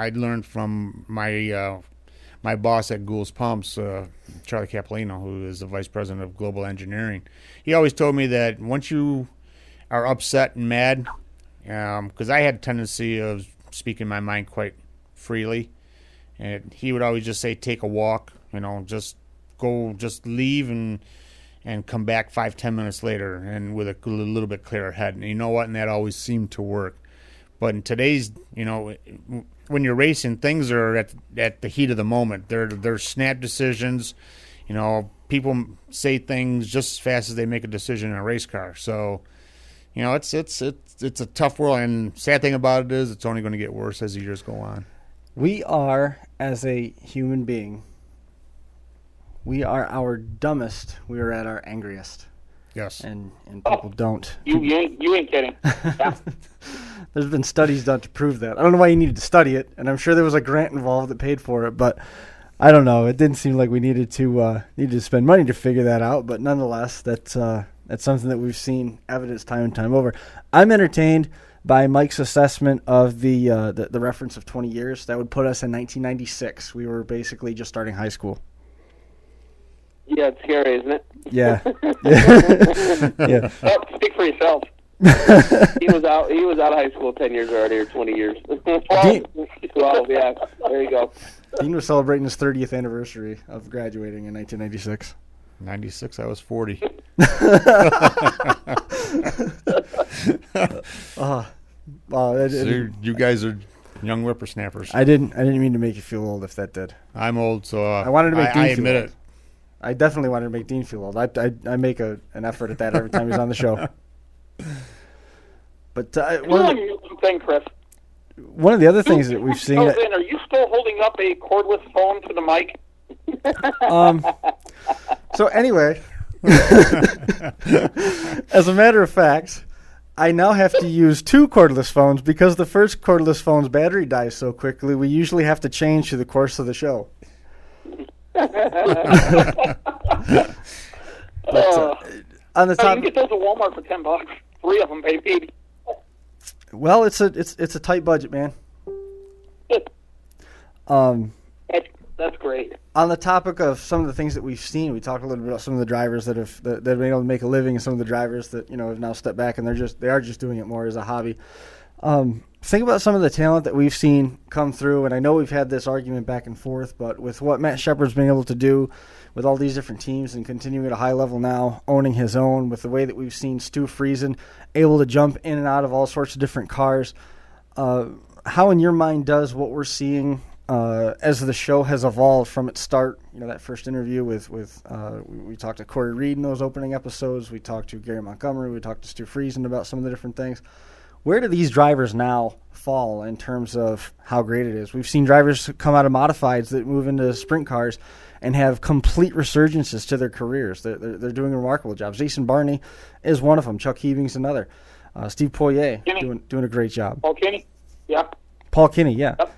learned from my boss at Gould's Pumps, Charlie Capolino, who is the vice president of global engineering. He always told me that once you are upset and mad, because I had a tendency of speaking my mind quite freely, and he would always just say, take a walk, just leave and come back 5-10 minutes later and with a little bit clearer head. And you know what? And that always seemed to work. But in today's, when you're racing, things are at the heat of the moment. They're snap decisions. People say things just as fast as they make a decision in a race car. So, it's a tough world. And sad thing about it is it's only going to get worse as the years go on. We are, as a human being, we are our dumbest. We are at our angriest. Yes. And people don't. You ain't kidding. Yeah. There's been studies done to prove that. I don't know why you needed to study it, and I'm sure there was a grant involved that paid for it, but I don't know. It didn't seem like we needed to spend money to figure that out, but nonetheless, that's something that we've seen evidence time and time over. I'm entertained by Mike's assessment of the reference of 20 years. That would put us in 1996. We were basically just starting high school. Yeah, it's scary, isn't it? Yeah. Yeah. Well, speak for yourself. He was out of hhigh school 10 years already, or 20 years. 12, yeah. There you go. Dean was celebrating his 30th anniversary of graduating in 1996. 96, I was 40. So you guys are young whippersnappers. I didn't mean to make you feel old if that did. I'm old, so I wanted to make Dean I feel admit old. it. I definitely wanted to make Dean feel old. I make an effort at that every time he's on the show. But One thing, Chris. one of the other things that we've seen. Are you still holding up a cordless phone to the mic? So anyway, as a matter of fact, I now have to use two cordless phones because the first cordless phone's battery dies so quickly. We usually have to change through the course of the show. But on the You top, can get those at Walmart for $10. 3 of them, baby. well, it's a tight budget, man. That's great. On the topic of some of the things that we've seen, we talked a little bit about some of the drivers that have been able to make a living, and some of the drivers that have now stepped back and they are just doing it more as a hobby. Think about some of the talent that we've seen come through, and I know we've had this argument back and forth, but with what Matt Shepard's been able to do with all these different teams and continuing at a high level now, owning his own, with the way that we've seen Stewart Friesen able to jump in and out of all sorts of different cars, how in your mind does what we're seeing as the show has evolved from its start, that first interview with we talked to Corey Reed in those opening episodes, we talked to Gary Montgomery, we talked to Stu Friesen about some of the different things. Where do these drivers now fall in terms of how great it is? We've seen drivers come out of modifieds that move into sprint cars and have complete resurgences to their careers. They're doing remarkable jobs. Jason Barney is one of them. Chuck Heaving's another. Steve Poirier doing a great job. Paul Kinney? Yeah. Paul Kinney, yeah. Yep.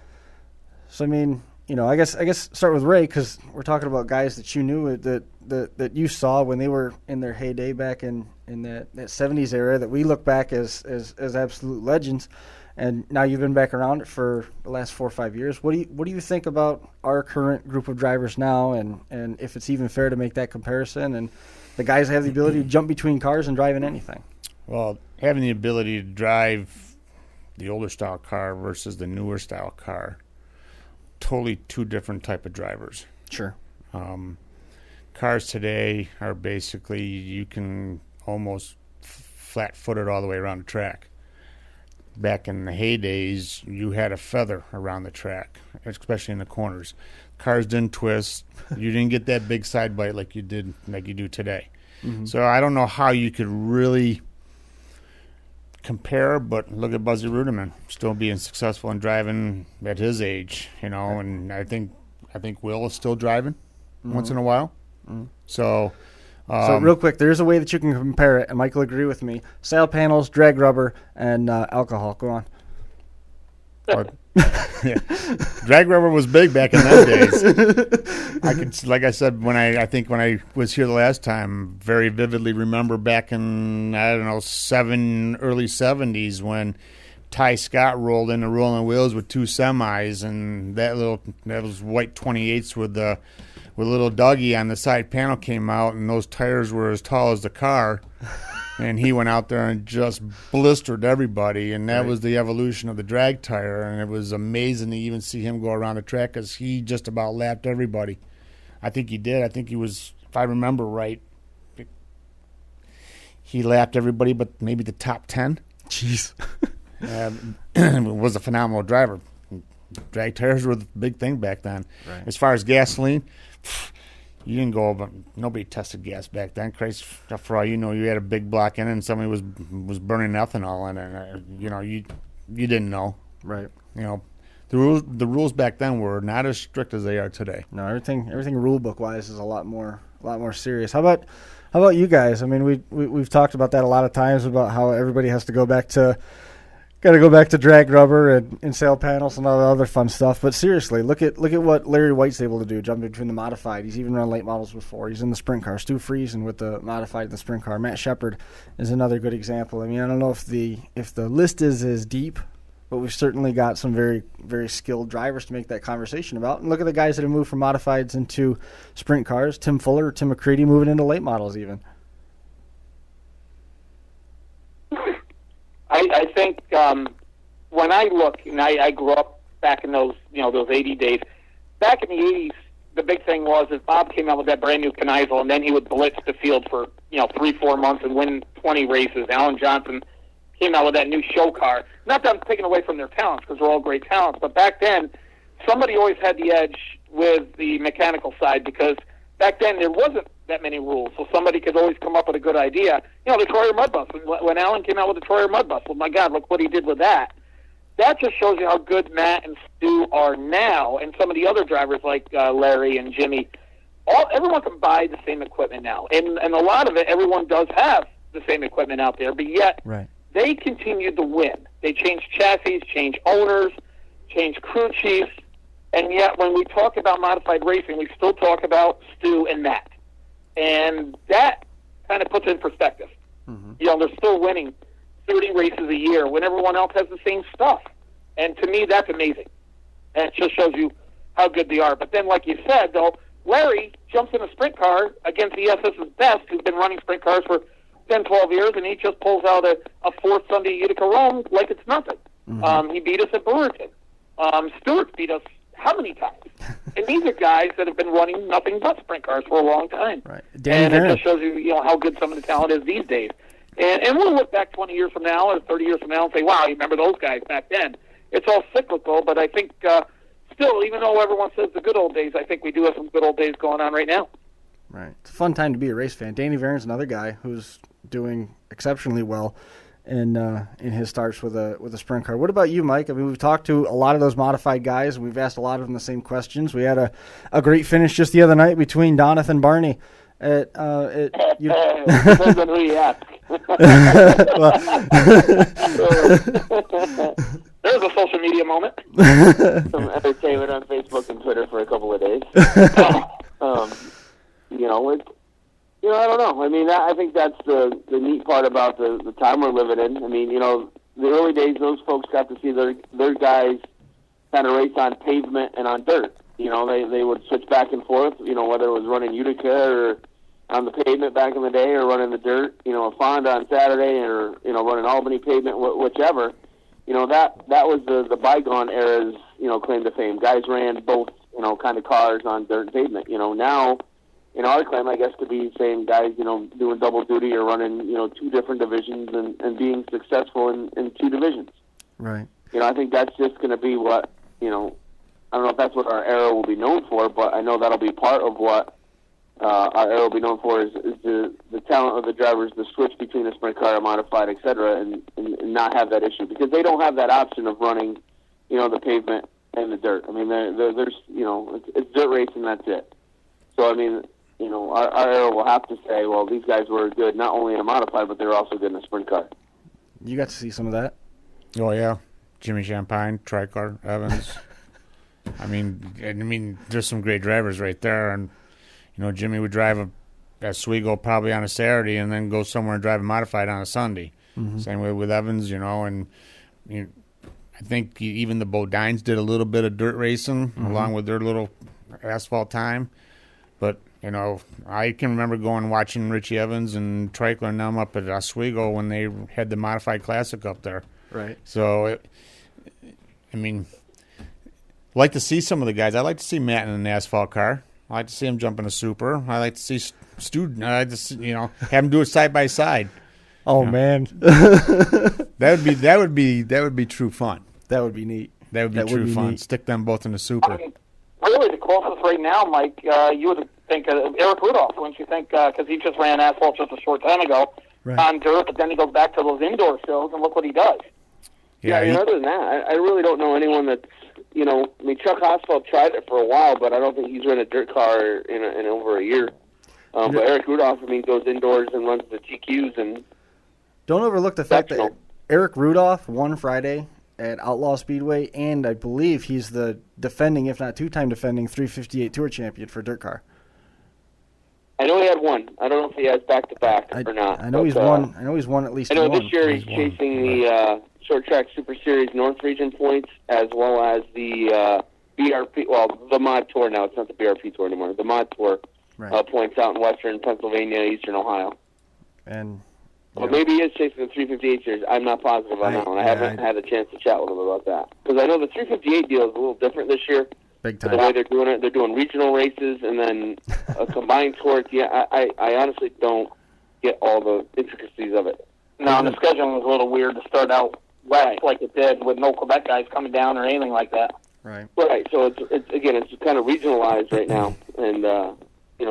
So, I mean, I guess start with Ray, because we're talking about guys that you knew that you saw when they were in their heyday back in that 70s era that we look back as absolute legends. And now you've been back around it for the last 4 or 5 years. What do you think about our current group of drivers now, and if it's even fair to make that comparison, and the guys have the ability to jump between cars and drive in anything? Well, having the ability to drive the older style car versus the newer style car, totally two different type of drivers. Sure. Cars today are basically, you can almost flat-footed all the way around the track. Back in the heydays, you had a feather around the track, especially in the corners. Cars didn't twist. You didn't get that big side bite like you do today. Mm-hmm. So I don't know how you could really compare, but look at Buzzy Ruderman still being successful in driving at his age, and I think Will is still driving once in a while. Mm-hmm. So real quick, there is a way that you can compare it, and Mike will agree with me. Sail panels, drag rubber, and alcohol. Go on. Yeah. Drag rubber was big back in those days. Like I said, when I was here the last time, very vividly remember back in, early 70s when Ty Scott rolled into Rolling Wheels with 2 semis, and that was white 28s with little Dougie on the side panel came out, and those tires were as tall as the car. And he went out there and just blistered everybody, and that was the evolution of the drag tire. And it was amazing to even see him go around the track, because he just about lapped everybody. I think he did. I think he was, if I remember right, he lapped everybody but maybe the top 10. Jeez. Was a phenomenal driver. Drag tires were the big thing back then. Right. As far as gasoline, you didn't go over. Nobody tested gas back then. Christ, for all you know, you had a big block in it and somebody was burning ethanol in it. You didn't know. Right. The rules back then were not as strict as they are today. No, everything rule book wise is a lot more serious. How about you guys? I mean, we've talked about that a lot of times, about how everybody has to go back to drag rubber and sail panels and all the other fun stuff. But seriously, look at what Larry White's able to do, jumping between the modified. He's even run late models before. He's in the sprint car. Stewart Friesen with the modified and the sprint car. Matt Shepard is another good example. I mean, I don't know if the list is as deep, but we've certainly got some very, very skilled drivers to make that conversation about. And look at the guys that have moved from modifieds into sprint cars. Tim Fuller, Tim McCready moving into late models even. I think when I look, and I grew up back in those 80 days. Back in the 80s, the big thing was that Bob came out with that brand new Kneisel, and then he would blitz the field for 3-4 months and win 20 races. Alan Johnson came out with that new show car. Not that I'm taking away from their talents, because they're all great talents, but back then somebody always had the edge with the mechanical side, because back then there wasn't that many rules, so somebody could always come up with a good idea. The Troyer Mud Bus. When Alan came out with the Troyer Mud Bus, well, my God, look what he did with that. That just shows you how good Matt and Stu are now, and some of the other drivers like Larry and Jimmy. Everyone can buy the same equipment now, and a lot of it, everyone does have the same equipment out there, but yet they continue to win. They change chassis, change owners, change crew chiefs, and yet when we talk about modified racing, we still talk about Stu and Matt. And that kind of puts it in perspective. Mm-hmm. They're still winning 30 races a year when everyone else has the same stuff. And to me, that's amazing. And it just shows you how good they are. But then, like you said, though, Larry jumps in a sprint car against the ESS's best, who's been running sprint cars for 10, 12 years, and he just pulls out a fourth Sunday Utica Rome like it's nothing. Mm-hmm. He beat us at Brewerton. Stewart beat us how many times? And these are guys that have been running nothing but sprint cars for a long time. Right. And it just shows you, how good some of the talent is these days. And we'll look back 20 years from now or 30 years from now and say, wow, you remember those guys back then. It's all cyclical, but I think still, even though everyone says the good old days, I think we do have some good old days going on right now. Right. It's a fun time to be a race fan. Danny Varen's another guy who's doing exceptionally well in his starts with a sprint car. What about you, Mike? I mean, we've talked to a lot of those modified guys, and we've asked a lot of them the same questions. We had a great finish just the other night between Donathan and Barney. Depends on who you ask. There's a social media moment. Some entertainment on Facebook and Twitter for a couple of days. I don't know. I mean, I think that's the neat part about the time we're living in. I mean, the early days, those folks got to see their guys kind of race on pavement and on dirt. They would switch back and forth, whether it was running Utica or on the pavement back in the day or running the dirt, a Fonda on Saturday or, running Albany pavement, whichever. That was the bygone era's, claim to fame. Guys ran both, kind of cars on dirt and pavement. Now, our claim, I guess, could be saying guys, doing double duty or running, 2 different divisions and being successful in 2 divisions. Right. I think that's just going to be what, I don't know if that's what our era will be known for, but I know that'll be part of what our era will be known for is the talent of the drivers, the switch between a sprint car, a modified, et cetera, and not have that issue because they don't have that option of running, the pavement and the dirt. I mean, there's, it's dirt racing, that's it. So, I mean, our era will have to say, well, these guys were good not only in a modified, but they were also good in a sprint car. You got to see some of that. Oh, yeah. Jimmy Champagne, Tricar, Evans. I mean, there's some great drivers right there. And, Jimmy would drive a Oswego probably on a Saturday and then go somewhere and drive a modified on a Sunday. Mm-hmm. Same way with Evans, and I think even the Bodines did a little bit of dirt racing along with their little asphalt time. But, I can remember going and watching Richie Evans and Trickler and them up at Oswego when they had the Modified Classic up there. Right. So, I like to see some of the guys. I like to see Matt in an asphalt car. I like to see him jump in a super. I like to see Stu, I like to see, have him do it side by side. Oh, man. That would be true fun. That would be neat. That would be true fun. Neat. Stick them both in a super. I mean, really, the closest right now, Mike, you would think Eric Rudolph, wouldn't you think? Because he just ran asphalt just a short time ago on dirt, but then he goes back to those indoor shows, and look what he does. Yeah, other than that, I really don't know anyone that's, Chuck Hosfeld tried it for a while, but I don't think he's run a dirt car in over a year. But Eric Rudolph, goes indoors and runs the TQs. And don't overlook the fact that Eric Rudolph won Friday at Outlaw Speedway, and I believe he's the defending, if not 2-time defending, 358 Tour champion for dirt car. I know he had one. I don't know if he has back-to-back or not. I know he's won. I know he's won at least one. I know this year he's chasing the Short Track Super Series North Region points as well as the BRP, the Mod Tour now. It's not the BRP Tour anymore. The Mod Tour points out in Western Pennsylvania, Eastern Ohio. And maybe he is chasing the 358 series. I'm not positive on that one. I haven't had a chance to chat with him about that. Because I know the 358 deal is a little different this year. Big time. The way they're doing it, they're doing regional races and then a combined tour. Yeah, I honestly don't get all the intricacies of it. No, and the scheduling was a little weird to start out west like it did with no Quebec guys coming down or anything like that. Right. So it's kind of regionalized right now, and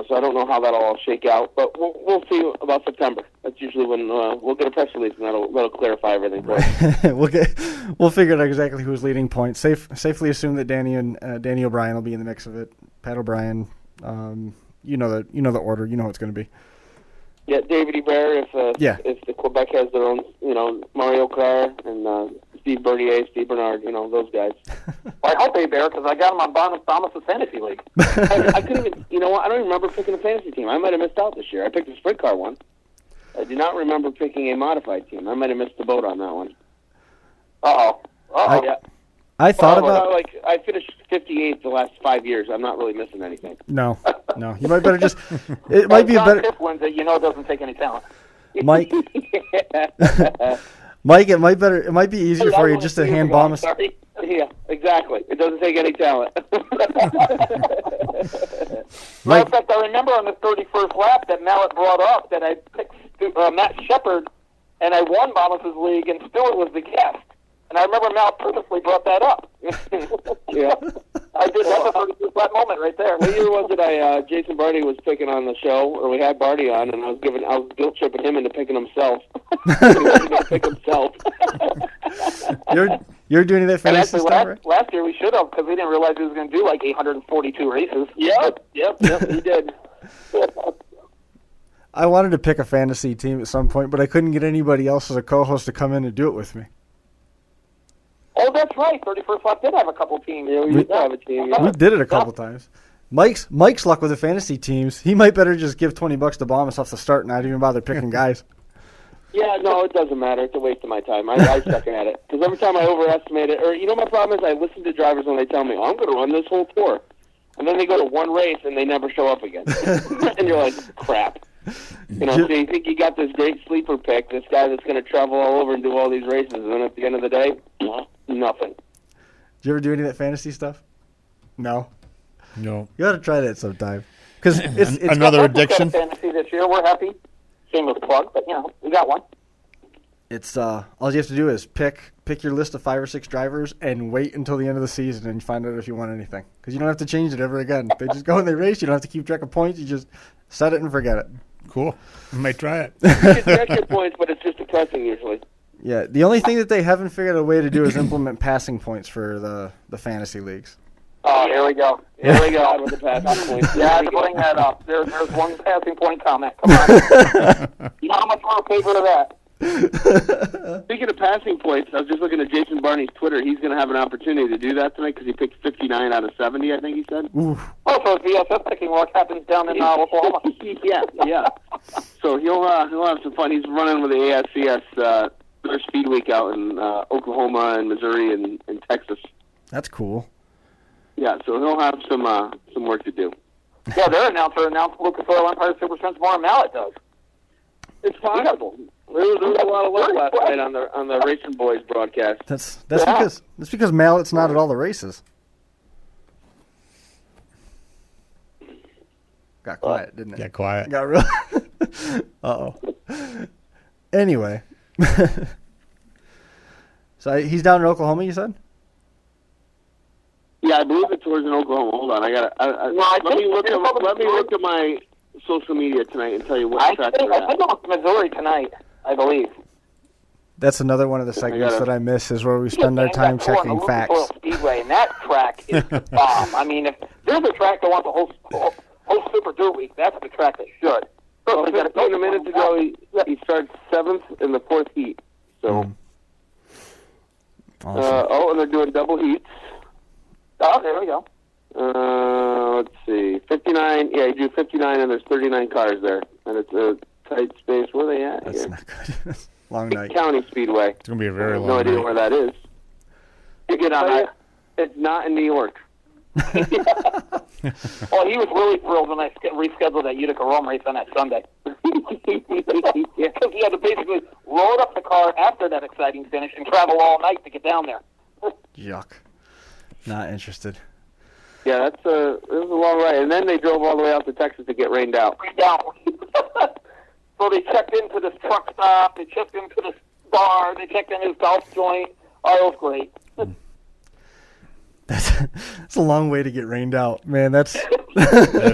so I don't know how that'll all shake out, but we'll see about September. That's usually when we'll get a press release, and that'll clarify everything. We'll figure out exactly who's leading points. Safely assume that Danny O'Brien will be in the mix of it. Pat O'Brien, you know the order. You know what it's going to be. Yeah, David Hebert, if the Quebec has their own, Mario Carr and Steve Bernier, Steve Bernard, those guys. Well, I hope Hebert, because I got him on Thomas' fantasy league. I couldn't even, I don't even remember picking a fantasy team. I might have missed out this year. I picked a sprint car one. I do not remember picking a modified team. I might have missed the boat on that one. Yeah. I thought about I finished 58th the last 5 years. I'm not really missing anything. No. You might better just. It might be a better. John wins it, doesn't take any talent. Mike, it might be easier for you just to hand bomb us. Yeah, exactly. It doesn't take any talent. Matter of fact, I remember on the 31st lap that Mallett brought up that I picked Matt Shepard, and I won Bombus' league, and Stewart was the guest. And I remember Mallett purposely brought that up. Yeah. I did that moment right there. What year was it? Jason Barty was picking on the show, or we had Barty on, and I was guilt tripping him into picking himself. He wasn't going to pick himself. You're doing that fantasy stuff, right? Last year we should have, because we didn't realize he was going to do like 842 races. Yep, he did. I wanted to pick a fantasy team at some point, but I couldn't get anybody else as a co-host to come in and do it with me. Oh, that's right. 31st Lap did have a couple teams. Yeah, we used to have a team. Yeah. We did it a couple times. Mike's luck with the fantasy teams. He might better just give $20 to Bombas off the start and not even bother picking guys. Yeah, no, it doesn't matter. It's a waste of my time. I suck at it. Because every time I overestimate it, or, my problem is I listen to drivers when they tell me, I'm going to run this whole tour. And then they go to one race and they never show up again. And you're like, crap. So you think you got this great sleeper pick, this guy that's going to travel all over and do all these races, and then at the end of the day, nothing. Did you ever do any of that fantasy stuff? No. No. You ought to try that sometime. Because it's another addiction. Fantasy this year. We're happy. Shameless plug, but we got one. It's all you have to do is pick your list of 5 or 6 drivers and wait until the end of the season and find out if you want anything. Because you don't have to change it ever again. They just go and they race. You don't have to keep track of points. You just set it and forget it. Cool. I might try it. You can track your points, but it's just depressing usually. Yeah, the only thing that they haven't figured out a way to do is implement passing points for the fantasy leagues. Oh, here we go. With the passing points. Yeah, I had to bring that up. There's one passing point comment. Come on. You know how much more favorite of that? Speaking of passing points, I was just looking at Jason Barney's Twitter. He's going to have an opportunity to do that tonight because he picked 59 out of 70, I think he said. Ooh. Oh, so it's VSS picking what happens down in Oklahoma. yeah. So he'll have some fun. He's running with the ASCS their speed week out in Oklahoma and Missouri and Texas. That's cool. Yeah, so he'll have some work to do. Yeah, their announcer announced Lucas Oil Empire Super Strength more than Mallett does. It's possible. There was a lot of love last night on the Racing Boys broadcast. That's because Mallett's not at all the races. Got quiet, didn't it? Got quiet. Got real. Uh-oh. Anyway. So he's down in Oklahoma, you said? Yeah, I believe the tour's in Oklahoma. Hold on, let me look at my social media tonight and tell you what track they're at. I think it's Missouri tonight, I believe. That's another one of the segments that I miss is where we spend our time checking facts. Oil Speedway, and that track is the bomb. I mean, if there's a track that wants a whole Super Dirt Week, that's the track that should. Well, 15 minutes ago, he starts 7th in the 4th heat. So, Awesome. and they're doing double heats. Oh, there we go. Let's see, 59. Yeah, you do 59, and there's 39 cars there, and it's a tight space. Where are they at? That's here? not good. Long night. County Speedway. It's going to be a very long No idea night. where that is. You get on that. It's not in New York. Well, he was really thrilled when I rescheduled that Utica Rome race on that Sunday. Because he had to basically load up the car after that exciting finish and travel all night to get down there. Yuck. Not interested. Yeah, it was a long ride. And then they drove all the way out to Texas to get rained out. So they checked into this truck stop, they checked into this bar, they checked in his golf joint. Oh, it was great. That's a long way to get rained out, man. That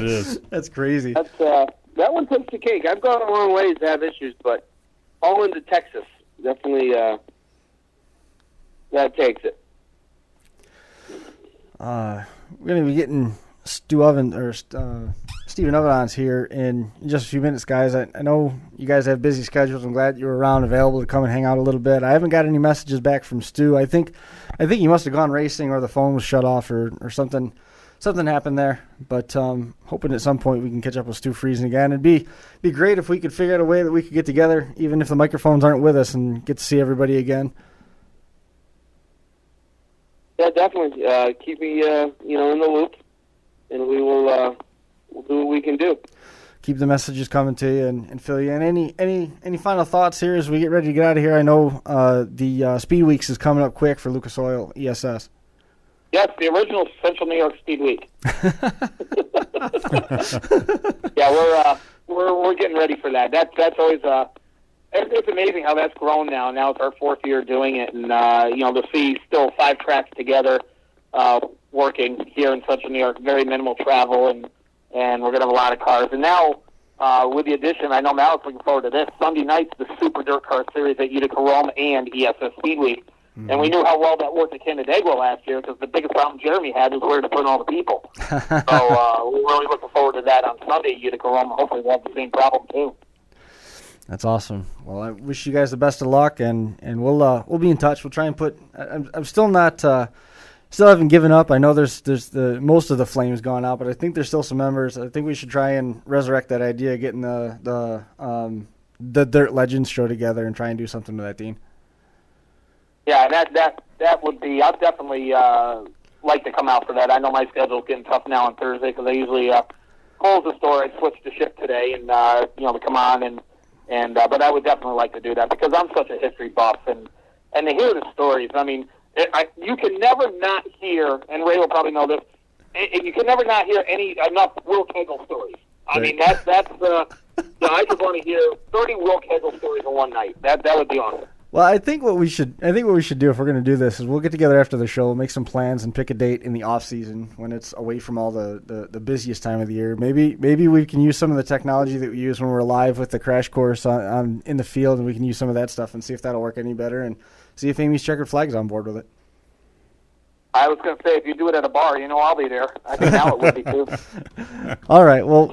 is. That's crazy. That one takes the cake. I've gone a long ways to have issues, but all into Texas definitely that takes it. We're gonna be getting Steven Ovens here in just a few minutes, guys. I know you guys have busy schedules. I'm glad you were around, available to come and hang out a little bit. I haven't got any messages back from Stu. I think he must have gone racing, or the phone was shut off, or something happened there. But hoping at some point we can catch up with Stewart Friesen again. It'd be great if we could figure out a way that we could get together, even if the microphones aren't with us, and get to see everybody again. Yeah, definitely. Keep me in the loop, and we will we'll do what we can do. Keep the messages coming to you and fill you in. Any final thoughts here as we get ready to get out of here? I know the Speed Weeks is coming up quick for Lucas Oil ESS. Yes, the original Central New York Speed Week. Yeah, we're getting ready for that. That's always it's amazing how that's grown now. Now it's our 4th year doing it, and to see still 5 tracks together working here in Central New York, very minimal travel, and we're going to have a lot of cars. And now, with the addition, I know Mallett's looking forward to this, Sunday night's the Super Dirt Car Series at Utica Rome and ESS Speed Week. Mm-hmm. And we knew how well that worked at Canandaigua last year, because the biggest problem Jeremy had was where to put all the people. So we're really looking forward to that on Sunday at Utica Rome. Hopefully we'll have the same problem, too. That's awesome. Well, I wish you guys the best of luck, and we'll be in touch. We'll try and put. I'm still not. Still haven't given up. I know there's the most of the flames gone out, but I think there's still some members. I think we should try and resurrect that idea, getting the Dirt Legends show together and try and do something with that, Dean. Yeah, that would be. I'd definitely like to come out for that. I know my schedule's getting tough now on Thursday because I usually close the store. I switched to shift today, and to come on and but I would definitely like to do that because I'm such a history buff and to hear the stories. I mean, you can never not hear, and Ray will probably know this. You can never not hear enough Will Kegel stories. I mean, that's I just want to hear 30 Will Kegel stories in one night. That would be awesome. Well, I think what we should do if we're going to do this is we'll get together after the show, make some plans, and pick a date in the off season when it's away from all the busiest time of the year. Maybe we can use some of the technology that we use when we're live with the crash course on in the field, and we can use some of that stuff and see if that'll work any better, and see if Amy's Checkered Flag's on board with it. I was going to say, if you do it at a bar, I'll be there. I think now it would be too. All right. Well,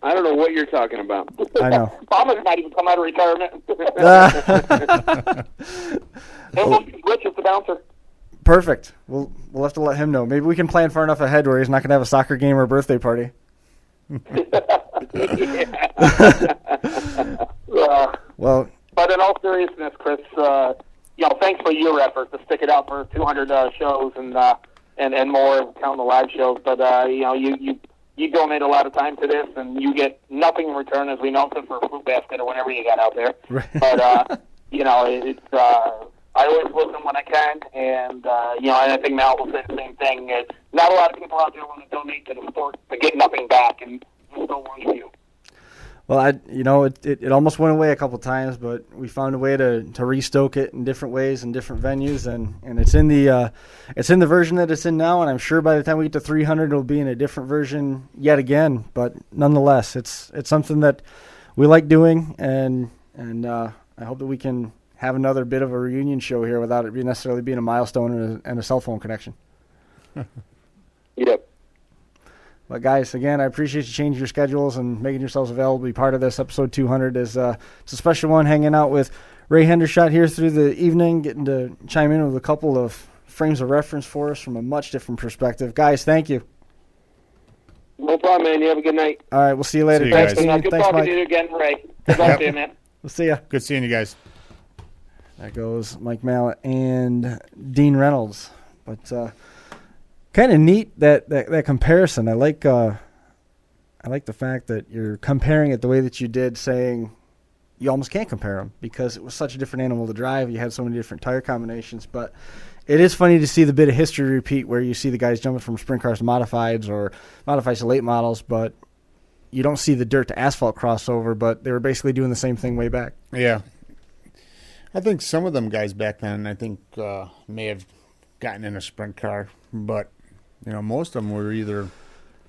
I don't know what you're talking about. I know. Thomas might even come out of retirement. Rich is the bouncer. Perfect. We'll have to let him know. Maybe we can plan far enough ahead where he's not going to have a soccer game or a birthday party. Well, but in all seriousness, Chris, thanks for your effort to stick it out for 200 shows and more, counting the live shows. But you donate a lot of time to this, and you get nothing in return, as we know, except for a fruit basket or whatever you got out there. Right. But it's I always listen when I can, and I think Mal will say the same thing. Not a lot of people out there want to donate to the sport to get nothing back, and there's still one of you. Well, it almost went away a couple times, but we found a way to restoke it in different ways and different venues, and it's in the version that it's in now, and I'm sure by the time we get to 300, it'll be in a different version yet again. But nonetheless, it's something that we like doing, and I hope that we can have another bit of a reunion show here without it necessarily being a milestone and a cell phone connection. Yep. But guys, again, I appreciate you changing your schedules and making yourselves available to be part of this. Episode 200 it's a special one, hanging out with Ray Hendershot here through the evening, getting to chime in with a couple of frames of reference for us from a much different perspective. Guys, thank you. No problem, man. You have a good night. All right, we'll see you later. See you Thanks, guys. Dean. Good Thanks, talking Mike. to you again, Ray. Good luck to you, man. We'll see ya. Good seeing you guys. That goes Mike Mallett and Dean Reynolds. But kind of neat that comparison. I like the fact that you're comparing it the way that you did, saying you almost can't compare them because it was such a different animal to drive. You had so many different tire combinations. But it is funny to see the bit of history repeat where you see the guys jumping from sprint cars to modifieds or modifieds to late models, but you don't see the dirt to asphalt crossover, but they were basically doing the same thing way back. Yeah. I think some of them guys back then, may have gotten in a sprint car, but, most of them were either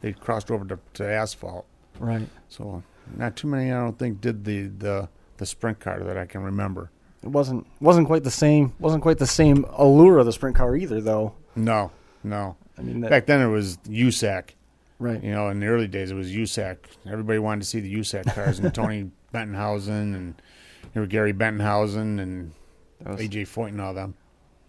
they crossed over to asphalt. Right. So not too many, I don't think, did the sprint car that I can remember. It wasn't quite the same. Wasn't quite the same allure of the sprint car either, though. No. I mean, back then it was USAC. Right. In the early days it was USAC. Everybody wanted to see the USAC cars, and Tony Bentonhausen and Gary Bentonhausen and AJ Foyt and all them.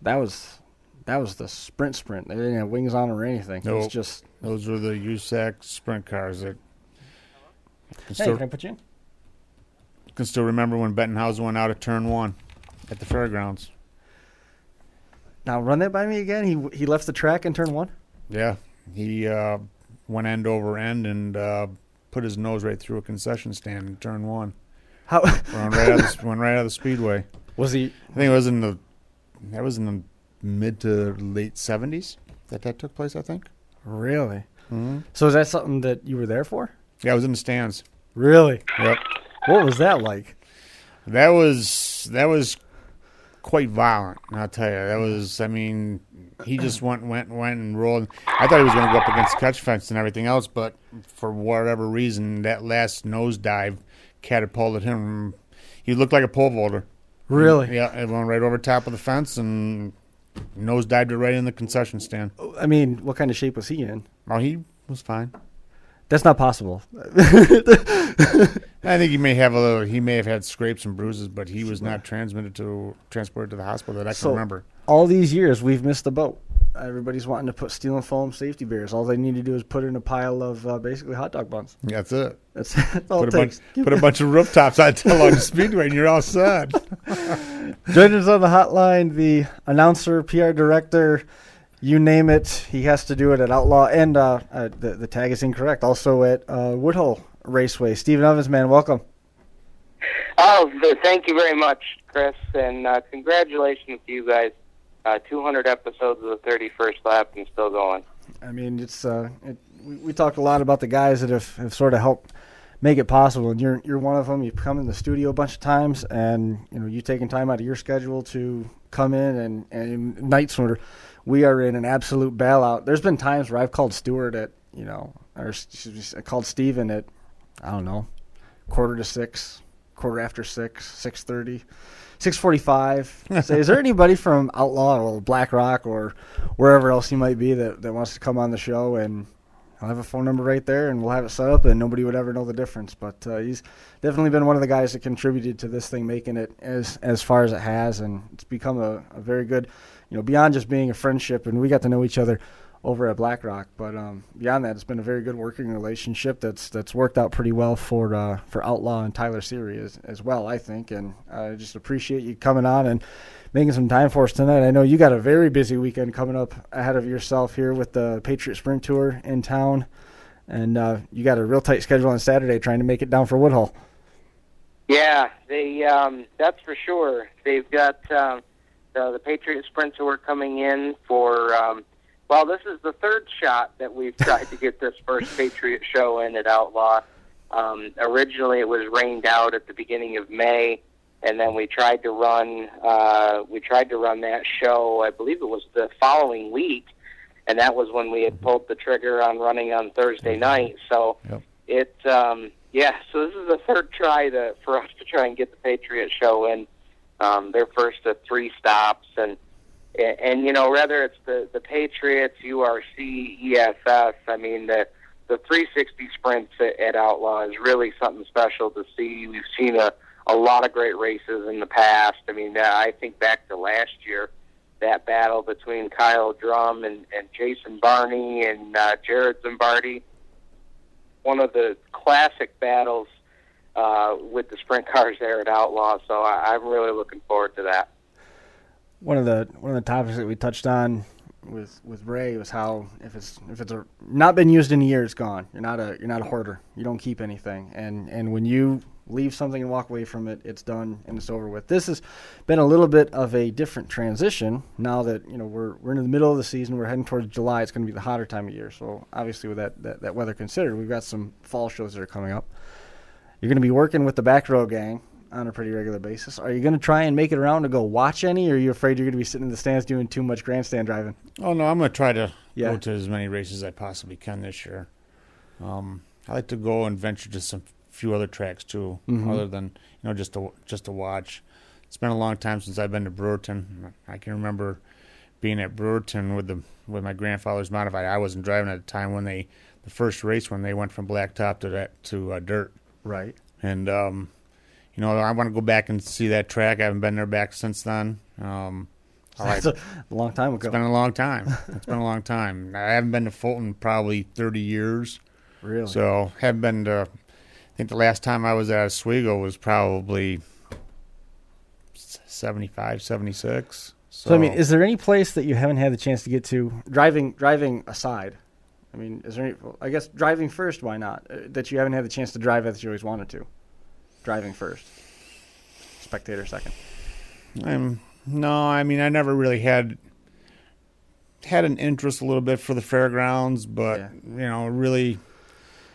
That was the sprint. They didn't have wings on or anything. Nope. It was just those were the USAC sprint cars that. Can I put you in? Can still remember when Bentonhausen went out of turn 1 at the fairgrounds. Now run that by me again. He left the track in turn 1. Yeah, he went end over end and put his nose right through a concession stand in turn 1. How went right out of the speedway. was he? I think it was in the mid to late 70s that took place, I think. Really? Mm-hmm. So is that something that you were there for? Yeah, I was in the stands. Really? Yep. What was that like? That was quite violent, I'll tell you. That was, he just went and rolled. I thought he was going to go up against the catch fence and everything else, but for whatever reason, that last nosedive catapulted him. He looked like a pole vaulter. Really? Yeah, it went right over top of the fence and nosedived it right in the concession stand. I mean, what kind of shape was he in? Oh, he was fine. That's not possible. I think he may have had scrapes and bruises, but he was not transported to the hospital that I can remember. All these years, we've missed the boat. Everybody's wanting to put steel and foam safety barriers. All they need to do is put in a pile of basically hot dog buns. That's it. That's all it takes. Put a bunch of rooftops out along the speedway, and you're all set. Joining us on the hotline, the announcer, PR director, you name it, he has to do it at Outlaw. And the tag is incorrect. Also at Woodhull Raceway. Stephen Evans, man, welcome. Oh, thank you very much, Chris, and congratulations to you guys. 200 episodes of the 31st lap and still going. I mean, it's we talked a lot about the guys that have sort of helped make it possible, and you're one of them. You've come in the studio a bunch of times, and you taking time out of your schedule to come in, and nights when we are in an absolute bailout. There's been times where I've called Stewart at I called Steven at 5:45, 6:30. 6:45. Say, is there anybody from Outlaw or Black Rock or wherever else he might be that wants to come on the show? And I'll have a phone number right there, and we'll have it set up, and nobody would ever know the difference. But he's definitely been one of the guys that contributed to this thing, making it as far as it has, and it's become a very good, beyond just being a friendship, and we got to know each other over at Black Rock. But beyond that, it's been a very good working relationship that's worked out pretty well for Outlaw and Tyler Seary as well, I think. And I just appreciate you coming on and making some time for us tonight. I know you got a very busy weekend coming up ahead of yourself here with the Patriot Sprint Tour in town. And you got a real tight schedule on Saturday trying to make it down for Woodhull. Yeah, that's for sure. They've got the Patriot Sprint Tour coming in for... Well, this is the third shot that we've tried to get this first Patriot show in at Outlaw. Originally, it was rained out at the beginning of May, and then we tried to run that show. I believe it was the following week, and that was when we had pulled the trigger on running on Thursday night. So So this is the third try for us to try and get the Patriot show in. Their first of 3 stops, and whether it's the Patriots, URC, EFF, I mean, the 360 sprints at Outlaw is really something special to see. We've seen a lot of great races in the past. I mean, I think back to last year, that battle between Kyle Drum and Jason Barney and Jared Zimbardi, one of the classic battles with the sprint cars there at Outlaw. So I'm really looking forward to that. One of the topics that we touched on with Ray was how if it's not been used in a year, it's gone. You're not a hoarder. You don't keep anything. And when you leave something and walk away from it, it's done and it's over with. This has been a little bit of a different transition now that we're in the middle of the season. We're heading towards July. It's going to be the hotter time of year. So obviously with that weather considered, we've got some fall shows that are coming up. You're going to be working with the back row gang on a pretty regular basis. Are you going to try and make it around to go watch any, or are you afraid you're going to be sitting in the stands doing too much grandstand driving? Oh, no, I'm going to try to go to as many races as I possibly can this year. I like to go and venture to some few other tracks, too, other than, just to watch. It's been a long time since I've been to Brewerton. I can remember being at Brewerton with my grandfather's modified. I wasn't driving at the time when the first race when they went from blacktop to dirt. Right. And, I want to go back and see that track. I haven't been there back since then. That's a long time ago. It's been a long time. I haven't been to Fulton probably 30 years. Really? So haven't been to. I think the last time I was at Oswego was probably 75, 76. So I mean, is there any place that you haven't had the chance to get to driving aside? I mean, is there any? I guess driving first. Why not? That you haven't had the chance to drive that you always wanted to. Driving first, spectator second. No, I mean I never really had an interest a little bit for the fairgrounds, but really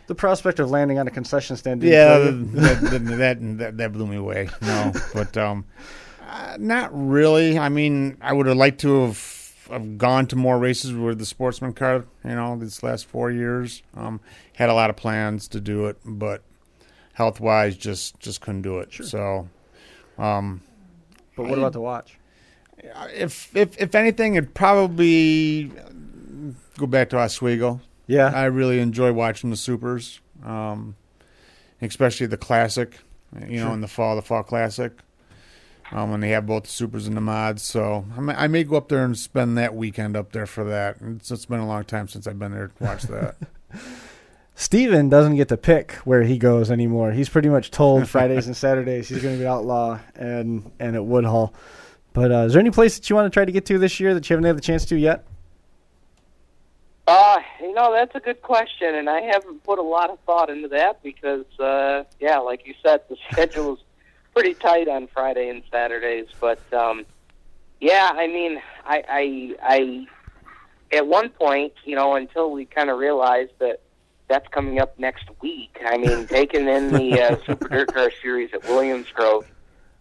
the prospect of landing on a concession stand. That blew me away. No, but not really. I mean, I would have liked to have gone to more races with the sportsman car. These last 4 years, had a lot of plans to do it, but health-wise, just couldn't do it. Sure. So, but what about the watch? If anything, it'd probably go back to Oswego. Yeah. I really enjoy watching the supers, especially the classic, in the fall classic, when they have both the supers and the mods. So I may go up there and spend that weekend up there for that. It's been a long time since I've been there to watch that. Steven doesn't get to pick where he goes anymore. He's pretty much told Fridays and Saturdays he's going to be at Outlaw and at Woodhull. But is there any place that you want to try to get to this year that you haven't had the chance to yet? That's a good question, and I haven't put a lot of thought into that because, like you said, the schedule is pretty tight on Friday and Saturdays. But, I at one point, until we kind of realized that that's coming up next week, taking in the Super Dirt Car Series at Williams Grove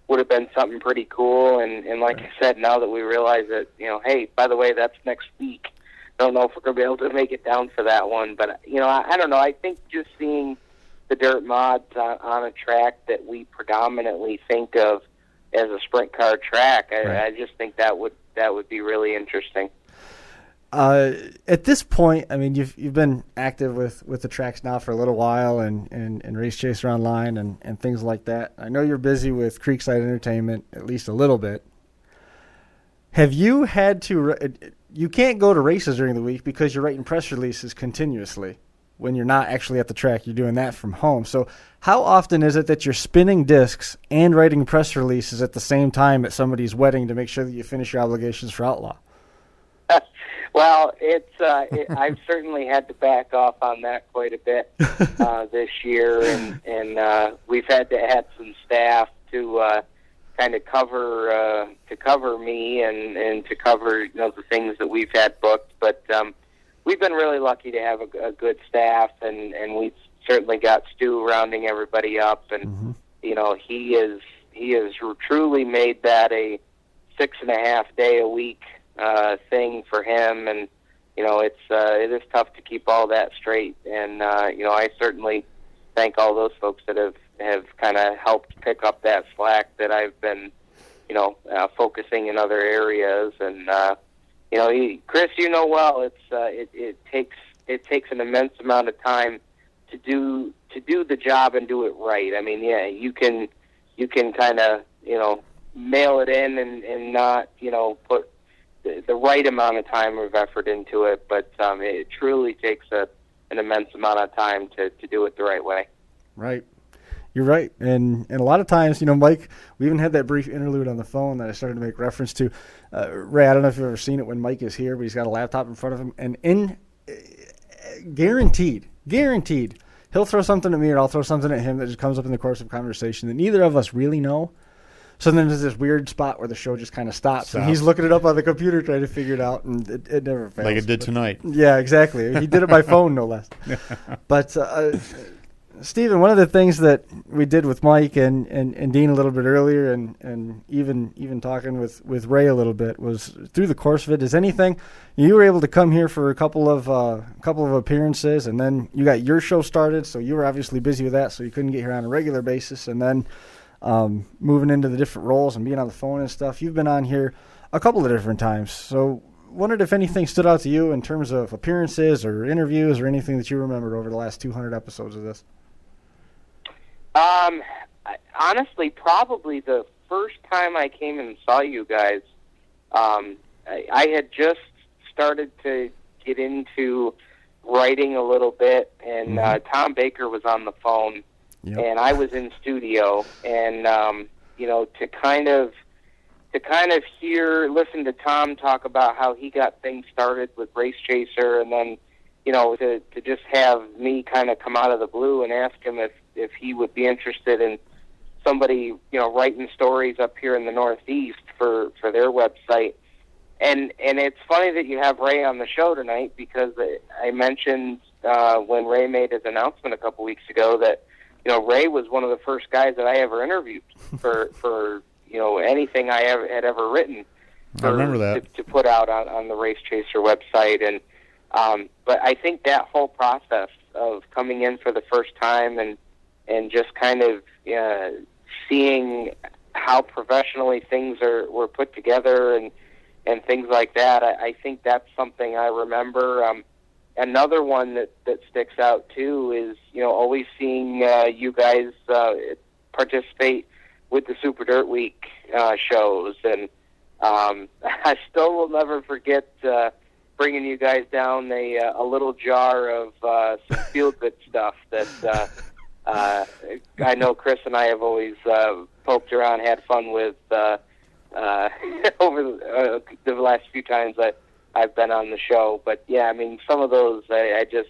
would have been something pretty cool. And like I said, now that we realize that, hey, by the way, that's next week. I don't know if we're going to be able to make it down for that one. But, I don't know. I think just seeing the dirt mods on a track that we predominantly think of as a sprint car track, I just think that would be really interesting. At this point, you've been active with the tracks now for a little while and Race Chaser Online and things like that. I know you're busy with Creekside Entertainment at least a little bit. Have you had to? You can't go to races during the week because you're writing press releases continuously. When you're not actually at the track, you're doing that from home. So how often is it that you're spinning discs and writing press releases at the same time at somebody's wedding to make sure that you finish your obligations for Outlaw? Well, I've certainly had to back off on that quite a bit this year, and we've had to add some staff to kind of cover me and to cover the things that we've had booked. But we've been really lucky to have a good staff, and we've certainly got Stu rounding everybody up, and he has truly made that a 6.5 day a week thing for him, and it is tough to keep all that straight. And I certainly thank all those folks that have kind of helped pick up that slack that I've been focusing in other areas. And Chris, well, it takes an immense amount of time to do the job and do it right. You can kind of mail it in and not put the right amount of time or effort into it, but it truly takes an immense amount of time to do it the right way. Right. You're right. And a lot of times, Mike, we even had that brief interlude on the phone that I started to make reference to. Ray, I don't know if you've ever seen it when Mike is here, but he's got a laptop in front of him, and guaranteed, he'll throw something at me or I'll throw something at him that just comes up in the course of conversation that neither of us really know. So then there's this weird spot where the show just kind of stops. And he's looking it up on the computer trying to figure it out, and it never fails. Like it did tonight. Yeah, exactly. He did it by phone, no less. But, Stephen, one of the things that we did with Mike and Dean a little bit earlier and even talking with Ray a little bit was through the course of it. Is anything you were able to come here for a couple of appearances, and then you got your show started, so you were obviously busy with that, so you couldn't get here on a regular basis, and then moving into the different roles and being on the phone and stuff. You've been on here a couple of different times. So wondered if anything stood out to you in terms of appearances or interviews or anything that you remembered over the last 200 episodes of this. Honestly, probably the first time I came and saw you guys, I had just started to get into writing a little bit, and Tom Baker was on the phone. Yep. And I was in studio, and to kind of listen to Tom talk about how he got things started with Race Chaser, and then to just have me kind of come out of the blue and ask him if he would be interested in somebody writing stories up here in the Northeast for their website. And it's funny that you have Ray on the show tonight, because I mentioned when Ray made his announcement a couple weeks ago that Ray was one of the first guys that I ever interviewed for anything I had ever written. I remember that. To put out on the Race Chaser website. And but I think that whole process of coming in for the first time and just kind of seeing how professionally things were put together and things like that, I think that's something I remember. another one that sticks out too is, always seeing you guys participate with the Super Dirt Week shows, and I still will never forget bringing you guys down a little jar of some feel good stuff that I know Chris and I have always poked around, had fun with over the last few times I've been on the show. But yeah, I mean, some of those I just,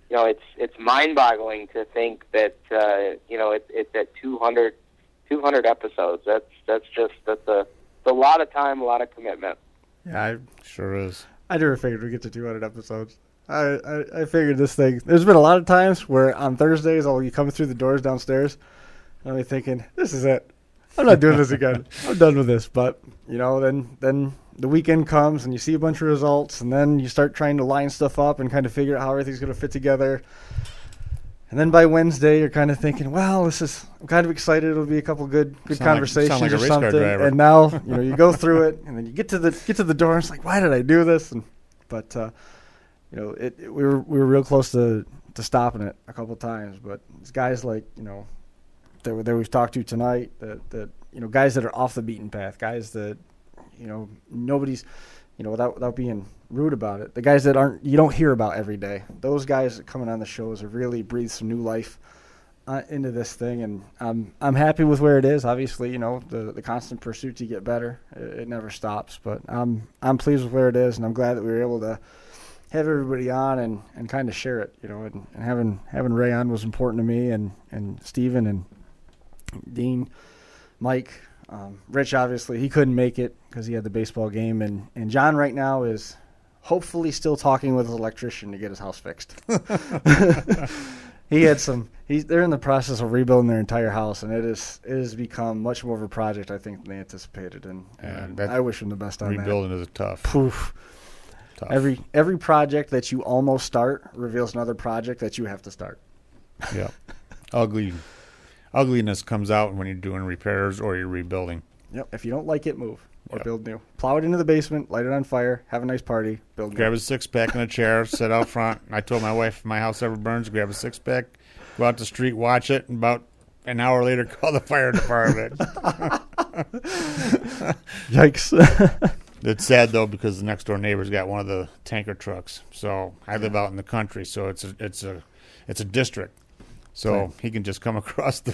it's mind-boggling to think that it's at 200 episodes. That's a lot of time, a lot of commitment. Yeah, Sure is. I never figured we'd get to 200 episodes. I figured this thing. There's been a lot of times where on Thursdays I'll be coming through the doors downstairs, and I'll be thinking, this is it. I'm not doing this again. I'm done with this. But then the weekend comes and you see a bunch of results, and then you start trying to line stuff up and kind of figure out how everything's going to fit together. And then by Wednesday, you're kind of thinking, well, I'm kind of excited. It'll be a couple good conversations like a or race car something. driver. And now, you go through it, and then you get to the door, and it's like, why did I do this? But we were real close to stopping it a couple times. But it's guys like, that we've talked to tonight, that guys that are off the beaten path, guys that, nobody's, without being rude about it, the guys that you don't hear about every day, those guys that coming on the shows have really breathed some new life into this thing, and I'm happy with where it is. Obviously, the constant pursuit to get better, it never stops, but I'm pleased with where it is, and I'm glad that we were able to have everybody on and kind of share it, and having Ray on was important to me, and Steven and Dean, Mike, Rich, obviously he couldn't make it because he had the baseball game, and John right now is hopefully still talking with his electrician to get his house fixed. They're in the process of rebuilding their entire house, and it has become much more of a project, I think, than they anticipated, and I wish them the best on that. Rebuilding is tough. Poof. Tough. Every project that you almost start reveals another project that you have to start. Yeah. Ugliness comes out when you're doing repairs or you're rebuilding. Yep. If you don't like it, move or Yep. build new. Plow it into the basement, light it on fire, have a nice party, build Grab new. a six-pack in a chair, sit out front. I told my wife, if my house ever burns, grab a six-pack, go out the street, watch it, and about an hour later, call the fire department. Yikes. It's sad, though, because the next-door neighbor's got one of the tanker trucks. So I live out in the country, so it's a district. So Right. he can just come across the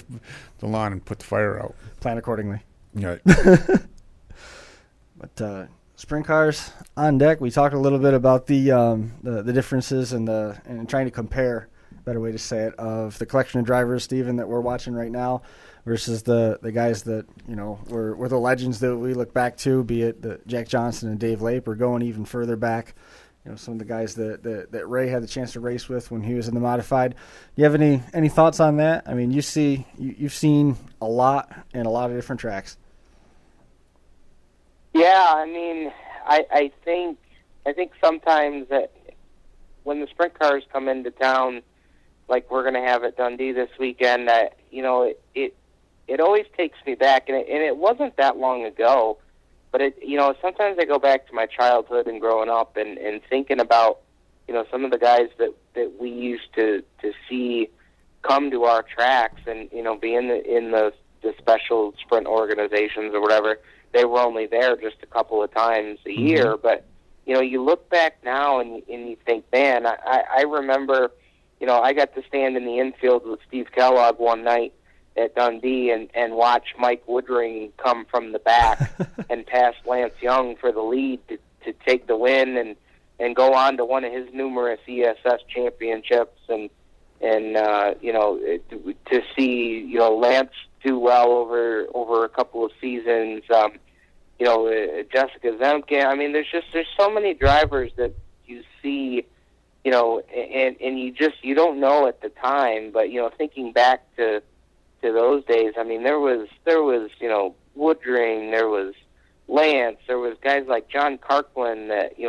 lawn and put the fire out. Plan accordingly. Right. But sprint cars on deck. We talked a little bit about the differences and trying to compare, better way to say it, of the collection of drivers, Steven, that we're watching right now versus the guys that were the legends that we look back to, be it the Jack Johnson and Dave Lape, or going even further back. Some of the guys that Ray had the chance to race with when he was in the modified. Do you have any thoughts on that? I mean, you've seen a lot and a lot of different tracks. Yeah, I mean, I think sometimes that when the sprint cars come into town, like we're going to have at Dundee this weekend, that it always takes me back, and it wasn't that long ago. But sometimes I go back to my childhood and growing up and thinking about, some of the guys that we used to see come to our tracks and, be in the special sprint organizations or whatever. They were only there just a couple of times a year. But, you look back now and you think, man, I remember, I got to stand in the infield with Steve Kellogg one night at Dundee and watch Mike Woodring come from the back and pass Lance Young for the lead to take the win and go on to one of his numerous ESS championships and to see Lance do well over a couple of seasons. Jessica Zemke. I mean, there's so many drivers that you see, and you don't know at the time, but thinking back to those days, I mean, there was Woodring, there was Lance, there was guys like John Kirkland that you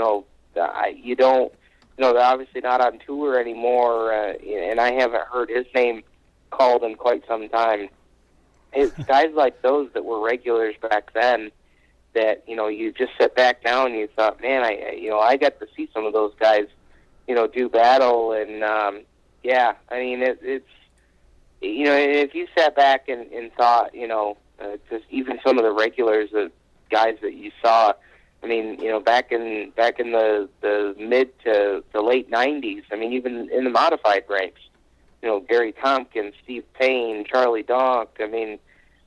don't, they're obviously not on tour anymore, and I haven't heard his name called in quite some time. It's guys like those that were regulars back then that you just sit back now and you thought, man, I got to see some of those guys, do battle. And yeah, I mean, it's if you sat back and thought, just even some of the regulars, the guys that you saw, I mean, back in the mid to the late '90s, I mean, even in the modified ranks, Gary Tompkins, Steve Payne, Charlie Donk, I mean,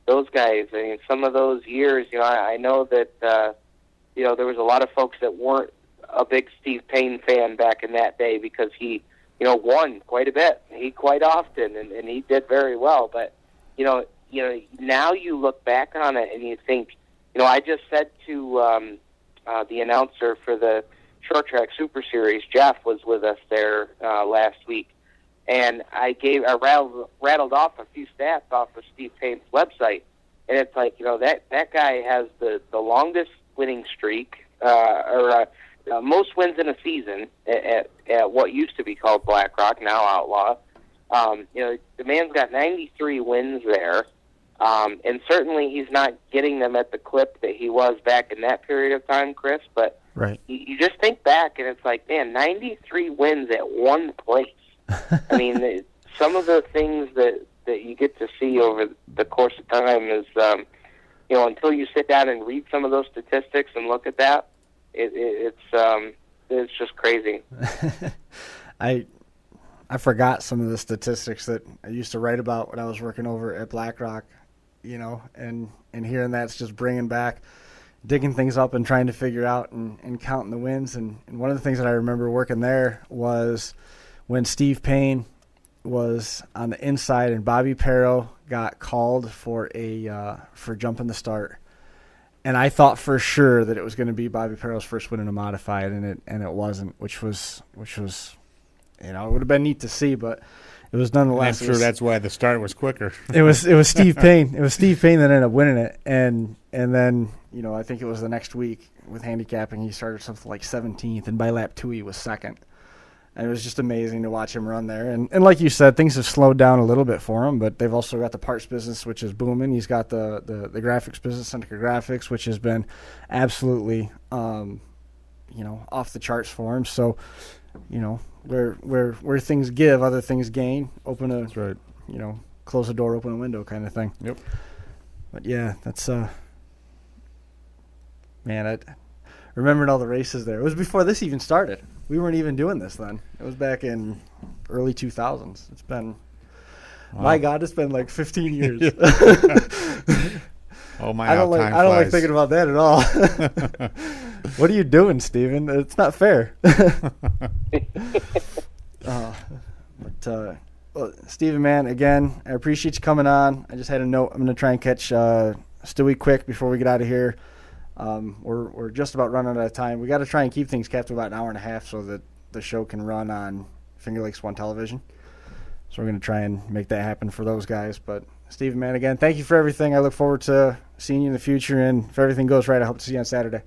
those guys. I mean, some of those years, I know that there was a lot of folks that weren't a big Steve Payne fan back in that day because he won quite a bit. He quite often, and he did very well. But now you look back on it and you think, I just said to the announcer for the Short Track Super Series, Jeff was with us there last week, and I rattled off a few stats off of Steve Payne's website, and it's like that guy has the longest winning streak or most wins in a season at what used to be called Black Rock, now Outlaw. The man's got 93 wins there, and certainly he's not getting them at the clip that he was back in that period of time, Chris. But right. You just think back, and it's like, man, 93 wins at one place. I mean, some of the things that you get to see over the course of time is, until you sit down and read some of those statistics and look at that, it's just crazy. I forgot some of the statistics that I used to write about when I was working over at Black Rock, and hearing that's just bringing back, digging things up and trying to figure out and counting the wins. And one of the things that I remember working there was when Steve Payne was on the inside and Bobby Perro got called for jumping the start. And I thought for sure that it was going to be Bobby Perro's first win in a modified, and it wasn't, which was it would have been neat to see, but it was nonetheless. I'm sure that's why the start was quicker. It was Steve Payne. It was Steve Payne that ended up winning it, and then I think it was the next week with handicapping he started something like 17th, and by lap 2 he was second. And it was just amazing to watch him run there. And like you said, things have slowed down a little bit for him, but they've also got the parts business, which is booming. He's got the graphics business, Seneca Graphics, which has been absolutely, off the charts for him. So, where things give, other things gain. That's right. Close the door, open a window kind of thing. Yep. But yeah, that's man, I remembered all the races there. It was before this even started. We weren't even doing this then. It was back in early 2000s. It's been, my God, it's been like 15 years. Oh my! I don't like thinking about that at all. What are you doing, Steven? It's not fair. Well, Steven, man, again, I appreciate you coming on. I just had a note. I'm going to try and catch Stewie quick before we get out of here. We're just about running out of time. We got to try and keep things kept to about an hour and a half so that the show can run on Finger Lakes One television. So we're going to try and make that happen for those guys. But Steven, man, again, thank you for everything. I look forward to seeing you in the future, and if everything goes right, I hope to see you on Saturday.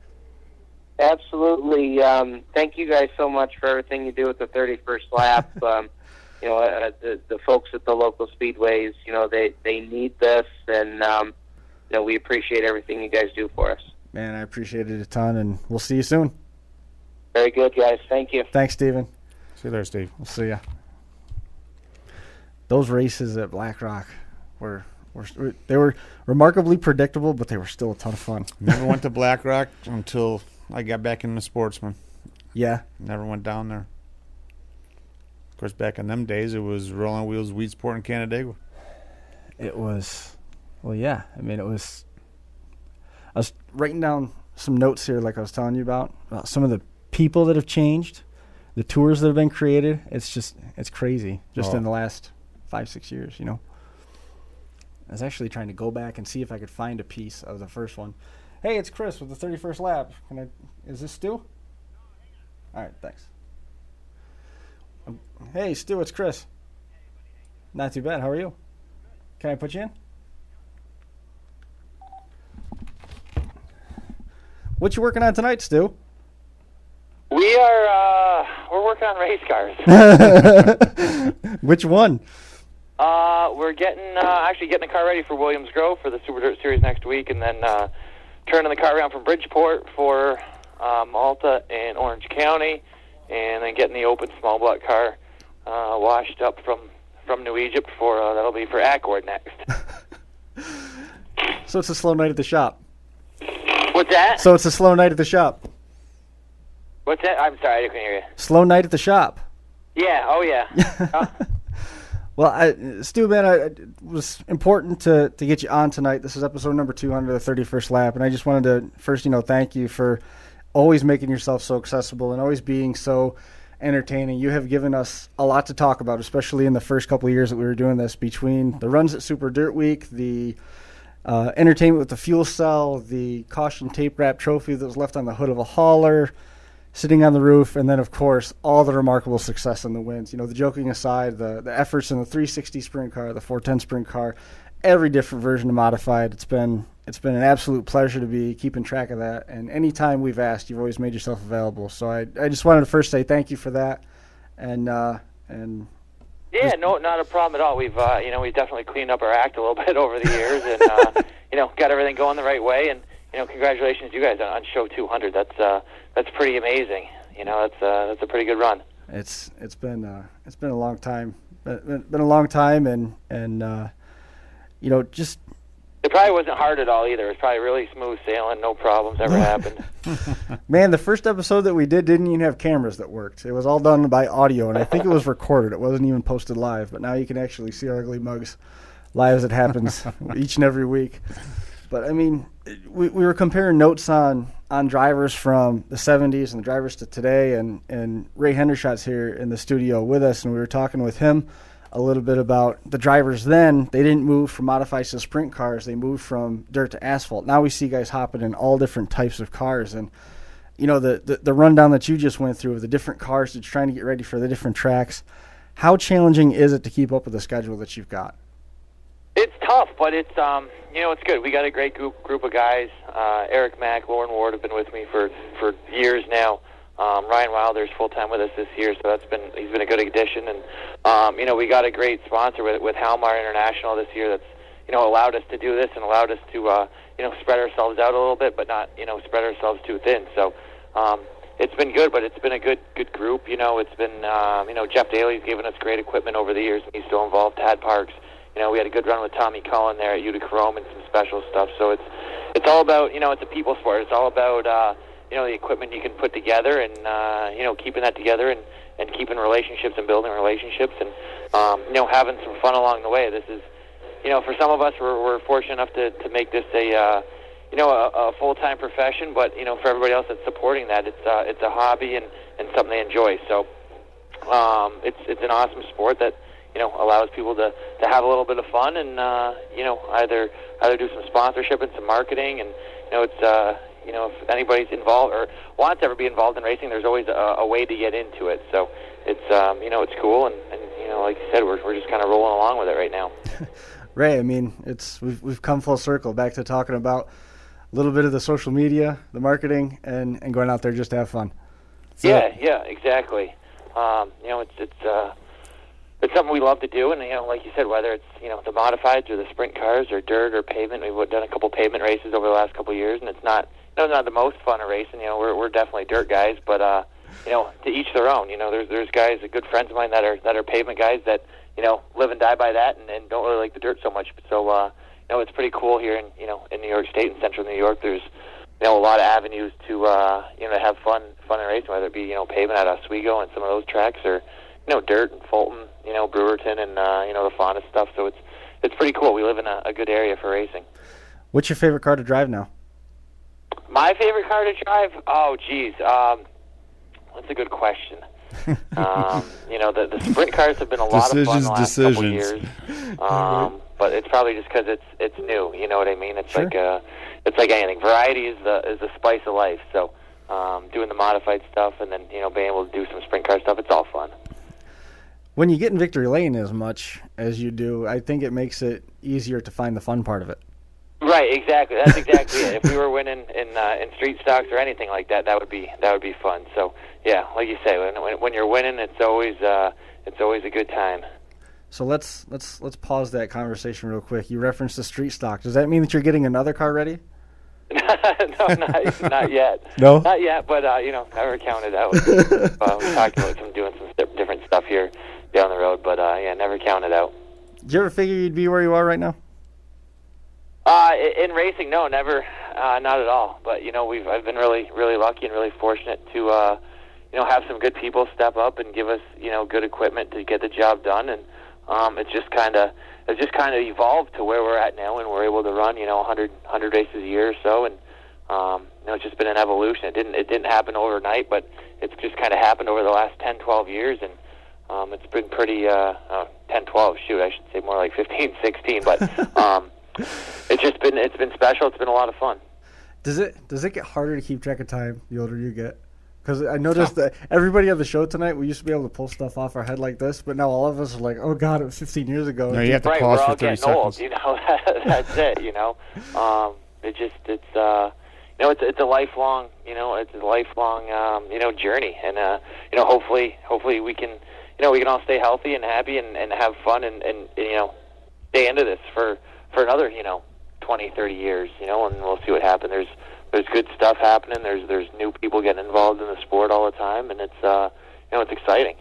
Absolutely. Thank you guys so much for everything you do at the 31st lap. The folks at the local speedways, they need this, and we appreciate everything you guys do for us. Man, I appreciate it a ton, and we'll see you soon. Very good, guys. Thank you. Thanks, Steven. See you there, Steve. We'll see ya. Those races at Black Rock were remarkably predictable, but they were still a ton of fun. Never went to Black Rock until I got back into Sportsman. Yeah. Never went down there. Of course, back in them days, it was Rolling Wheels, Weedsport, and Canandaigua. It was, well, yeah. I mean, I was writing down some notes here, like I was telling you about some of the people that have changed, the tours that have been created. It's crazy just in the last 5-6 years, I was actually trying to go back and see if I could find a piece of the first one. Hey, it's Chris with the 31st lap. Is this Stu? All right, thanks. Hey, Stu, it's Chris. Not too bad. How are you? Can I put you in? What you working on tonight, Stu? We're working on race cars. Which one? We're getting the car ready for Williams Grove for the Super Dirt Series next week, and then turning the car around from Bridgeport for Malta and Orange County, and then getting the open small block car washed up from New Egypt for that'll be for Accord next. So it's a slow night at the shop. What's that? So it's a slow night at the shop. What's that? I'm sorry, I couldn't hear you. Slow night at the shop. Yeah. Oh yeah. Well, Stu, man, it was important to get you on tonight. This is episode number 200 of the 31st Lap, and I just wanted to first, thank you for always making yourself so accessible and always being so entertaining. You have given us a lot to talk about, especially in the first couple of years that we were doing this, between the runs at Super Dirt Week, the entertainment with the fuel cell, the caution tape wrap trophy that was left on the hood of a hauler, sitting on the roof, and then, of course, all the remarkable success in the wins. The joking aside, the efforts in the 360 sprint car, the 410 sprint car, every different version of modified. It's been an absolute pleasure to be keeping track of that. And any time we've asked, you've always made yourself available. So I just wanted to first say thank you for that. And yeah, no, not a problem at all. We've we've definitely cleaned up our act a little bit over the years, and got everything going the right way. And congratulations, you guys, on show 200. That's pretty amazing. That's a pretty good run. It's been a long time. Been a long time, and just. It probably wasn't hard at all either. It was probably really smooth sailing, no problems ever happened. Man, the first episode that we didn't even have cameras that worked. It was all done by audio, and I think it was recorded. It wasn't even posted live, but now you can actually see our ugly mugs live as it happens each and every week. But, I mean, we were comparing notes on drivers from the 70s and the drivers to today, and Ray Hendershot's here in the studio with us, and we were talking with him a little bit about the drivers then. They didn't move from modifieds to sprint cars. They moved from dirt to asphalt. Now we see guys hopping in all different types of cars. And, the rundown that you just went through of the different cars that you're trying to get ready for the different tracks, how challenging is it to keep up with the schedule that you've got? It's tough, but it's it's good. We got a great group of guys. Eric Mack, Lauren Ward have been with me for years now. Ryan Wilder's full time with us this year, so he's been a good addition. And we got a great sponsor with Halmar International this year that's allowed us to do this and allowed us to spread ourselves out a little bit, but not spread ourselves too thin. So it's been good, but it's been a good group. It's been Jeff Daly's given us great equipment over the years, and he's still involved. Tad Parks. We had a good run with Tommy Cullen there at Utica Rome and some special stuff. So it's all about it's a people sport. It's all about the equipment you can put together and keeping that together and keeping relationships and building relationships and having some fun along the way. This is for some of us we're fortunate enough to make this a full-time profession, but for everybody else that's supporting that, it's a hobby and something they enjoy. So it's an awesome sport that allows people to have a little bit of fun and either do some sponsorship and some marketing. And it's if anybody's involved or wants to ever be involved in racing, there's always a way to get into it. So it's it's cool, and like you said, we're just kind of rolling along with it right now. Ray, I mean, we've come full circle back to talking about a little bit of the social media, the marketing, and going out there just to have fun. So, yeah, exactly. It's something we love to do, and like you said, whether it's the modifieds or the sprint cars or dirt or pavement, we've done a couple pavement races over the last couple of years, and it's not the most fun of racing. We're definitely dirt guys, but to each their own. There's guys, good friends of mine that are pavement guys that live and die by that, and don't really like the dirt so much. So it's pretty cool here in in New York State and Central New York. There's a lot of avenues to to have fun in racing, whether it be pavement at Oswego and some of those tracks, or dirt in Fulton, Brewerton, and the Fauna stuff. So it's pretty cool. We live in a good area for racing. What's your favorite car to drive now? My favorite car to drive? Oh, geez. That's a good question. The sprint cars have been a lot of fun the last couple of years. But it's probably just because it's new. You know what I mean? It's sure. It's like anything. Variety is the spice of life. So doing the modified stuff and then being able to do some sprint car stuff, it's all fun. When you get in victory lane as much as you do, I think it makes it easier to find the fun part of it. Right, exactly. That's exactly it. If we were winning in street stocks or anything like that, that would be fun. So yeah, like you say, when you're winning, it's always a good time. So let's pause that conversation real quick. You referenced the street stock. Does that mean that you're getting another car ready? No, not yet. No? Not yet, but, never counted out. We talked about doing some different stuff here down the road, but, never counted out. Did you ever figure you'd be where you are right now? In racing, no, never, not at all. But, I've been really, really lucky and really fortunate to, have some good people step up and give us, good equipment to get the job done. And it's just kind of evolved to where we're at now, and we're able to run, 100 races a year or so. And it's just been an evolution. It didn't happen overnight, but it's just kind of happened over the last 10, 12 years, and it's been pretty 10, 12. Shoot, I should say more like 15, 16. But it's been special. It's been a lot of fun. Does it get harder to keep track of time the older you get? Because I noticed that everybody on the show tonight, we used to be able to pull stuff off our head like this, but now all of us are like, oh, God, it was 15 years ago. No, you have to right, pause we're for all 30 getting old, seconds. That's it, it's a lifelong, journey. And, hopefully we can, we can all stay healthy and happy and have fun and stay into this for another, 20, 30 years, and we'll see what happens. There's good stuff happening. There's new people getting involved in the sport all the time, and it's it's exciting.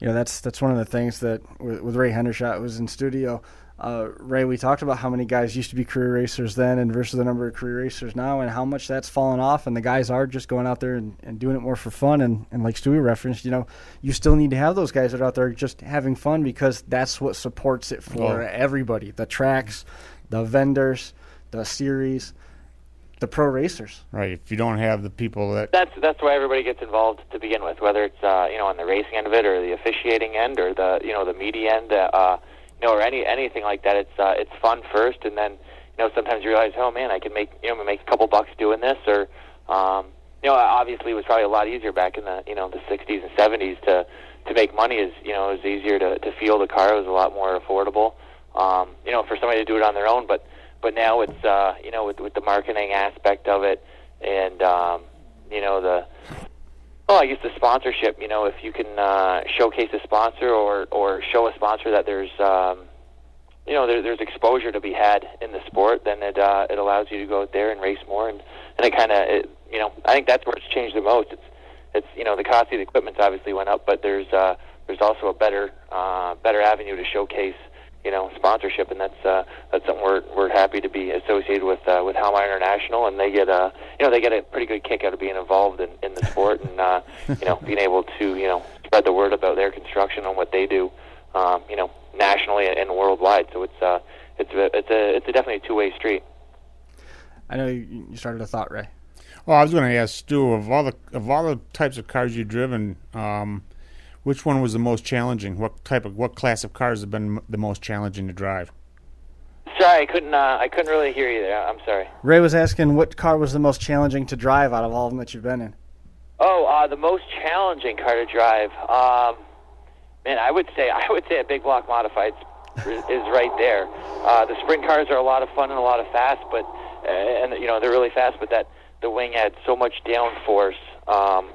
That's one of the things that with Ray Hendershot was in studio. Ray, we talked about how many guys used to be career racers then and versus the number of career racers now, and how much that's fallen off, and the guys are just going out there and doing it more for fun. And like Stewie referenced, you still need to have those guys that are out there just having fun, because that's what supports it for everybody. The tracks, the vendors, the series, the pro racers. Right. If you don't have the people that's why everybody gets involved to begin with, whether it's on the racing end of it or the officiating end or the media end, or anything like that. It's fun first, and then sometimes you realize, oh man, I can make a couple bucks doing this, or obviously it was probably a lot easier back in the the 60s and 70s to make money. It was easier to field a car. It was a lot more affordable. For somebody to do it on their own, but now it's with the marketing aspect of it, and I guess the sponsorship. If you can showcase a sponsor or show a sponsor that there's there's exposure to be had in the sport, then it allows you to go out there and race more, and it kind of I think that's where it's changed the most. It's the cost of the equipment's obviously went up, but there's also a better avenue to showcase sponsorship, and that's something we're happy to be associated with Halmar International, and they get a pretty good kick out of being involved in the sport, and being able to spread the word about their construction and what they do, nationally and worldwide. So it's definitely a two-way street. I know you started a thought, Ray. Oh, I was going to ask Stu, of all the types of cars you've driven, which one was the most challenging? What class of cars have been the most challenging to drive? Sorry, I couldn't really hear you there. I'm sorry. Ray was asking what car was the most challenging to drive out of all of them that you've been in. Oh, the most challenging car to drive. Man, I would say a big block modified is right there. The sprint cars are a lot of fun and a lot of fast, but they're really fast. But the wing had so much downforce.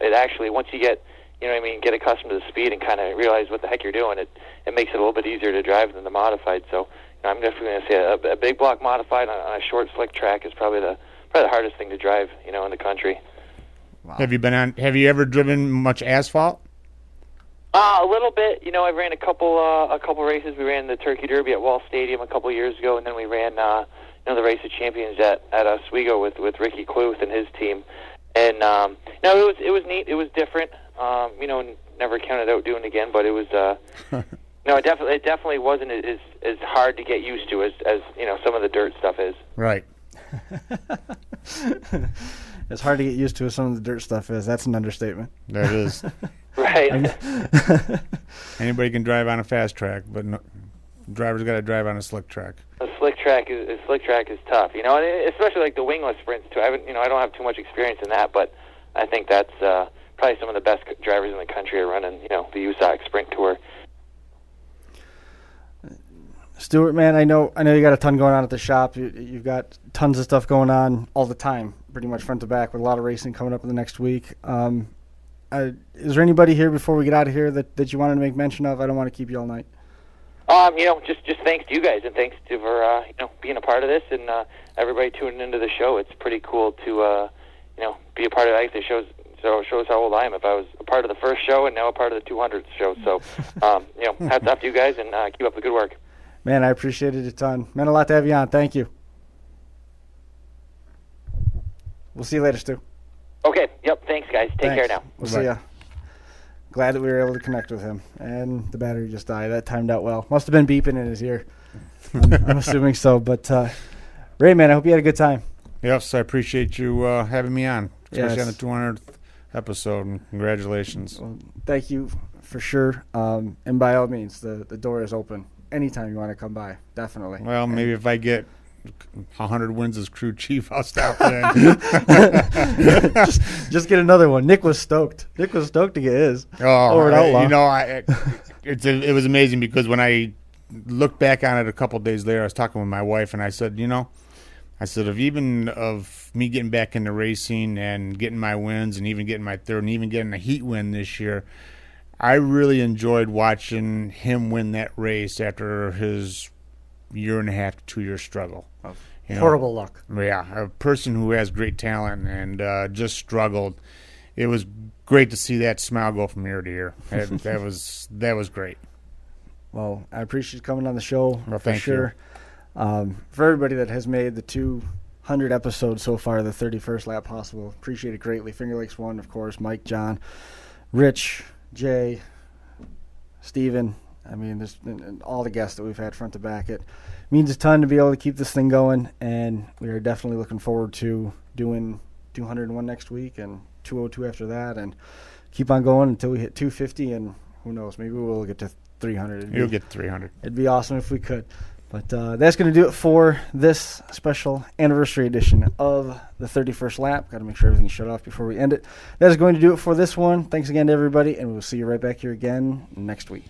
It actually, once you get get accustomed to the speed and kind of realize what the heck you're doing, it makes it a little bit easier to drive than the modified. So I'm definitely going to say a big block modified on a short slick track is probably the hardest thing to drive in the country. Wow. Have you ever driven much asphalt? A little bit. I ran a couple races. We ran the Turkey Derby at Wall Stadium a couple years ago, and then we ran the Race of Champions at Oswego with Ricky Kluth and his team. And it was neat. It was different. Never counted out doing it again, but it was it definitely wasn't as hard to get used to as some of the dirt stuff is. Right. It's hard to get used to as some of the dirt stuff is. That's an understatement. That is. Right. Anybody can drive on a fast track, but driver's got to drive on a slick track. A slick track is tough, and especially like the wingless sprints too. I don't have too much experience in that, but I think that's probably some of the best drivers in the country are running, the USAC Sprint Tour. Stewart, man, I know you got a ton going on at the shop. You've got tons of stuff going on all the time, pretty much front to back, with a lot of racing coming up in the next week. Is there anybody here before we get out of here that you wanted to make mention of? I don't want to keep you all night. Just thanks to you guys, and thanks to for being a part of this, and everybody tuning into the show. It's pretty cool to be a part of it. It shows how old I am. If I was a part of the first show and now a part of the 200th show, so hats off to you guys, and keep up the good work. Man, I appreciate it a ton. Meant a lot to have you on. Thank you. We'll see you later, Stu. Okay. Yep. Thanks, guys. Take care now. We'll see ya. Glad that we were able to connect with him. And the battery just died. That timed out well. Must have been beeping in his ear. I'm assuming so. But, Ray, man, I hope you had a good time. Yes, I appreciate you having me on, especially Yes. on the 200th episode. And congratulations. Well, thank you for sure. And by all means, the door is open. Anytime you want to come by, definitely. Well, maybe if I get 100 wins as crew chief, I'll stop then. just get another one. Nick was stoked. Nick was stoked to get his. Oh, Or an outlaw. It was amazing because when I looked back on it a couple days later, I was talking with my wife, and I said, of me getting back into racing and getting my wins and even getting my third and even getting a heat win this year, I really enjoyed watching him win that race after his 1.5 to 2 year struggle. Horrible luck. Yeah, a person who has great talent and just struggled. It was great to see that smile go from ear to ear. That was great. Well, I appreciate you coming on the show for thank sure. For everybody that has made the 200 episodes so far, the 31st lap possible, appreciate it greatly. Finger Lakes 1, of course, Mike, John, Rich, Jay, Steven. I mean, and all the guests that we've had front to back. It means a ton to be able to keep this thing going, and we are definitely looking forward to doing 201 next week and 202 after that, and keep on going until we hit 250, and who knows, maybe we'll get to 300. You'll get 300. It'd be awesome if we could. But that's going to do it for this special anniversary edition of the 31st lap. Got to make sure everything's shut off before we end it. That is going to do it for this one. Thanks again to everybody, and we'll see you right back here again next week.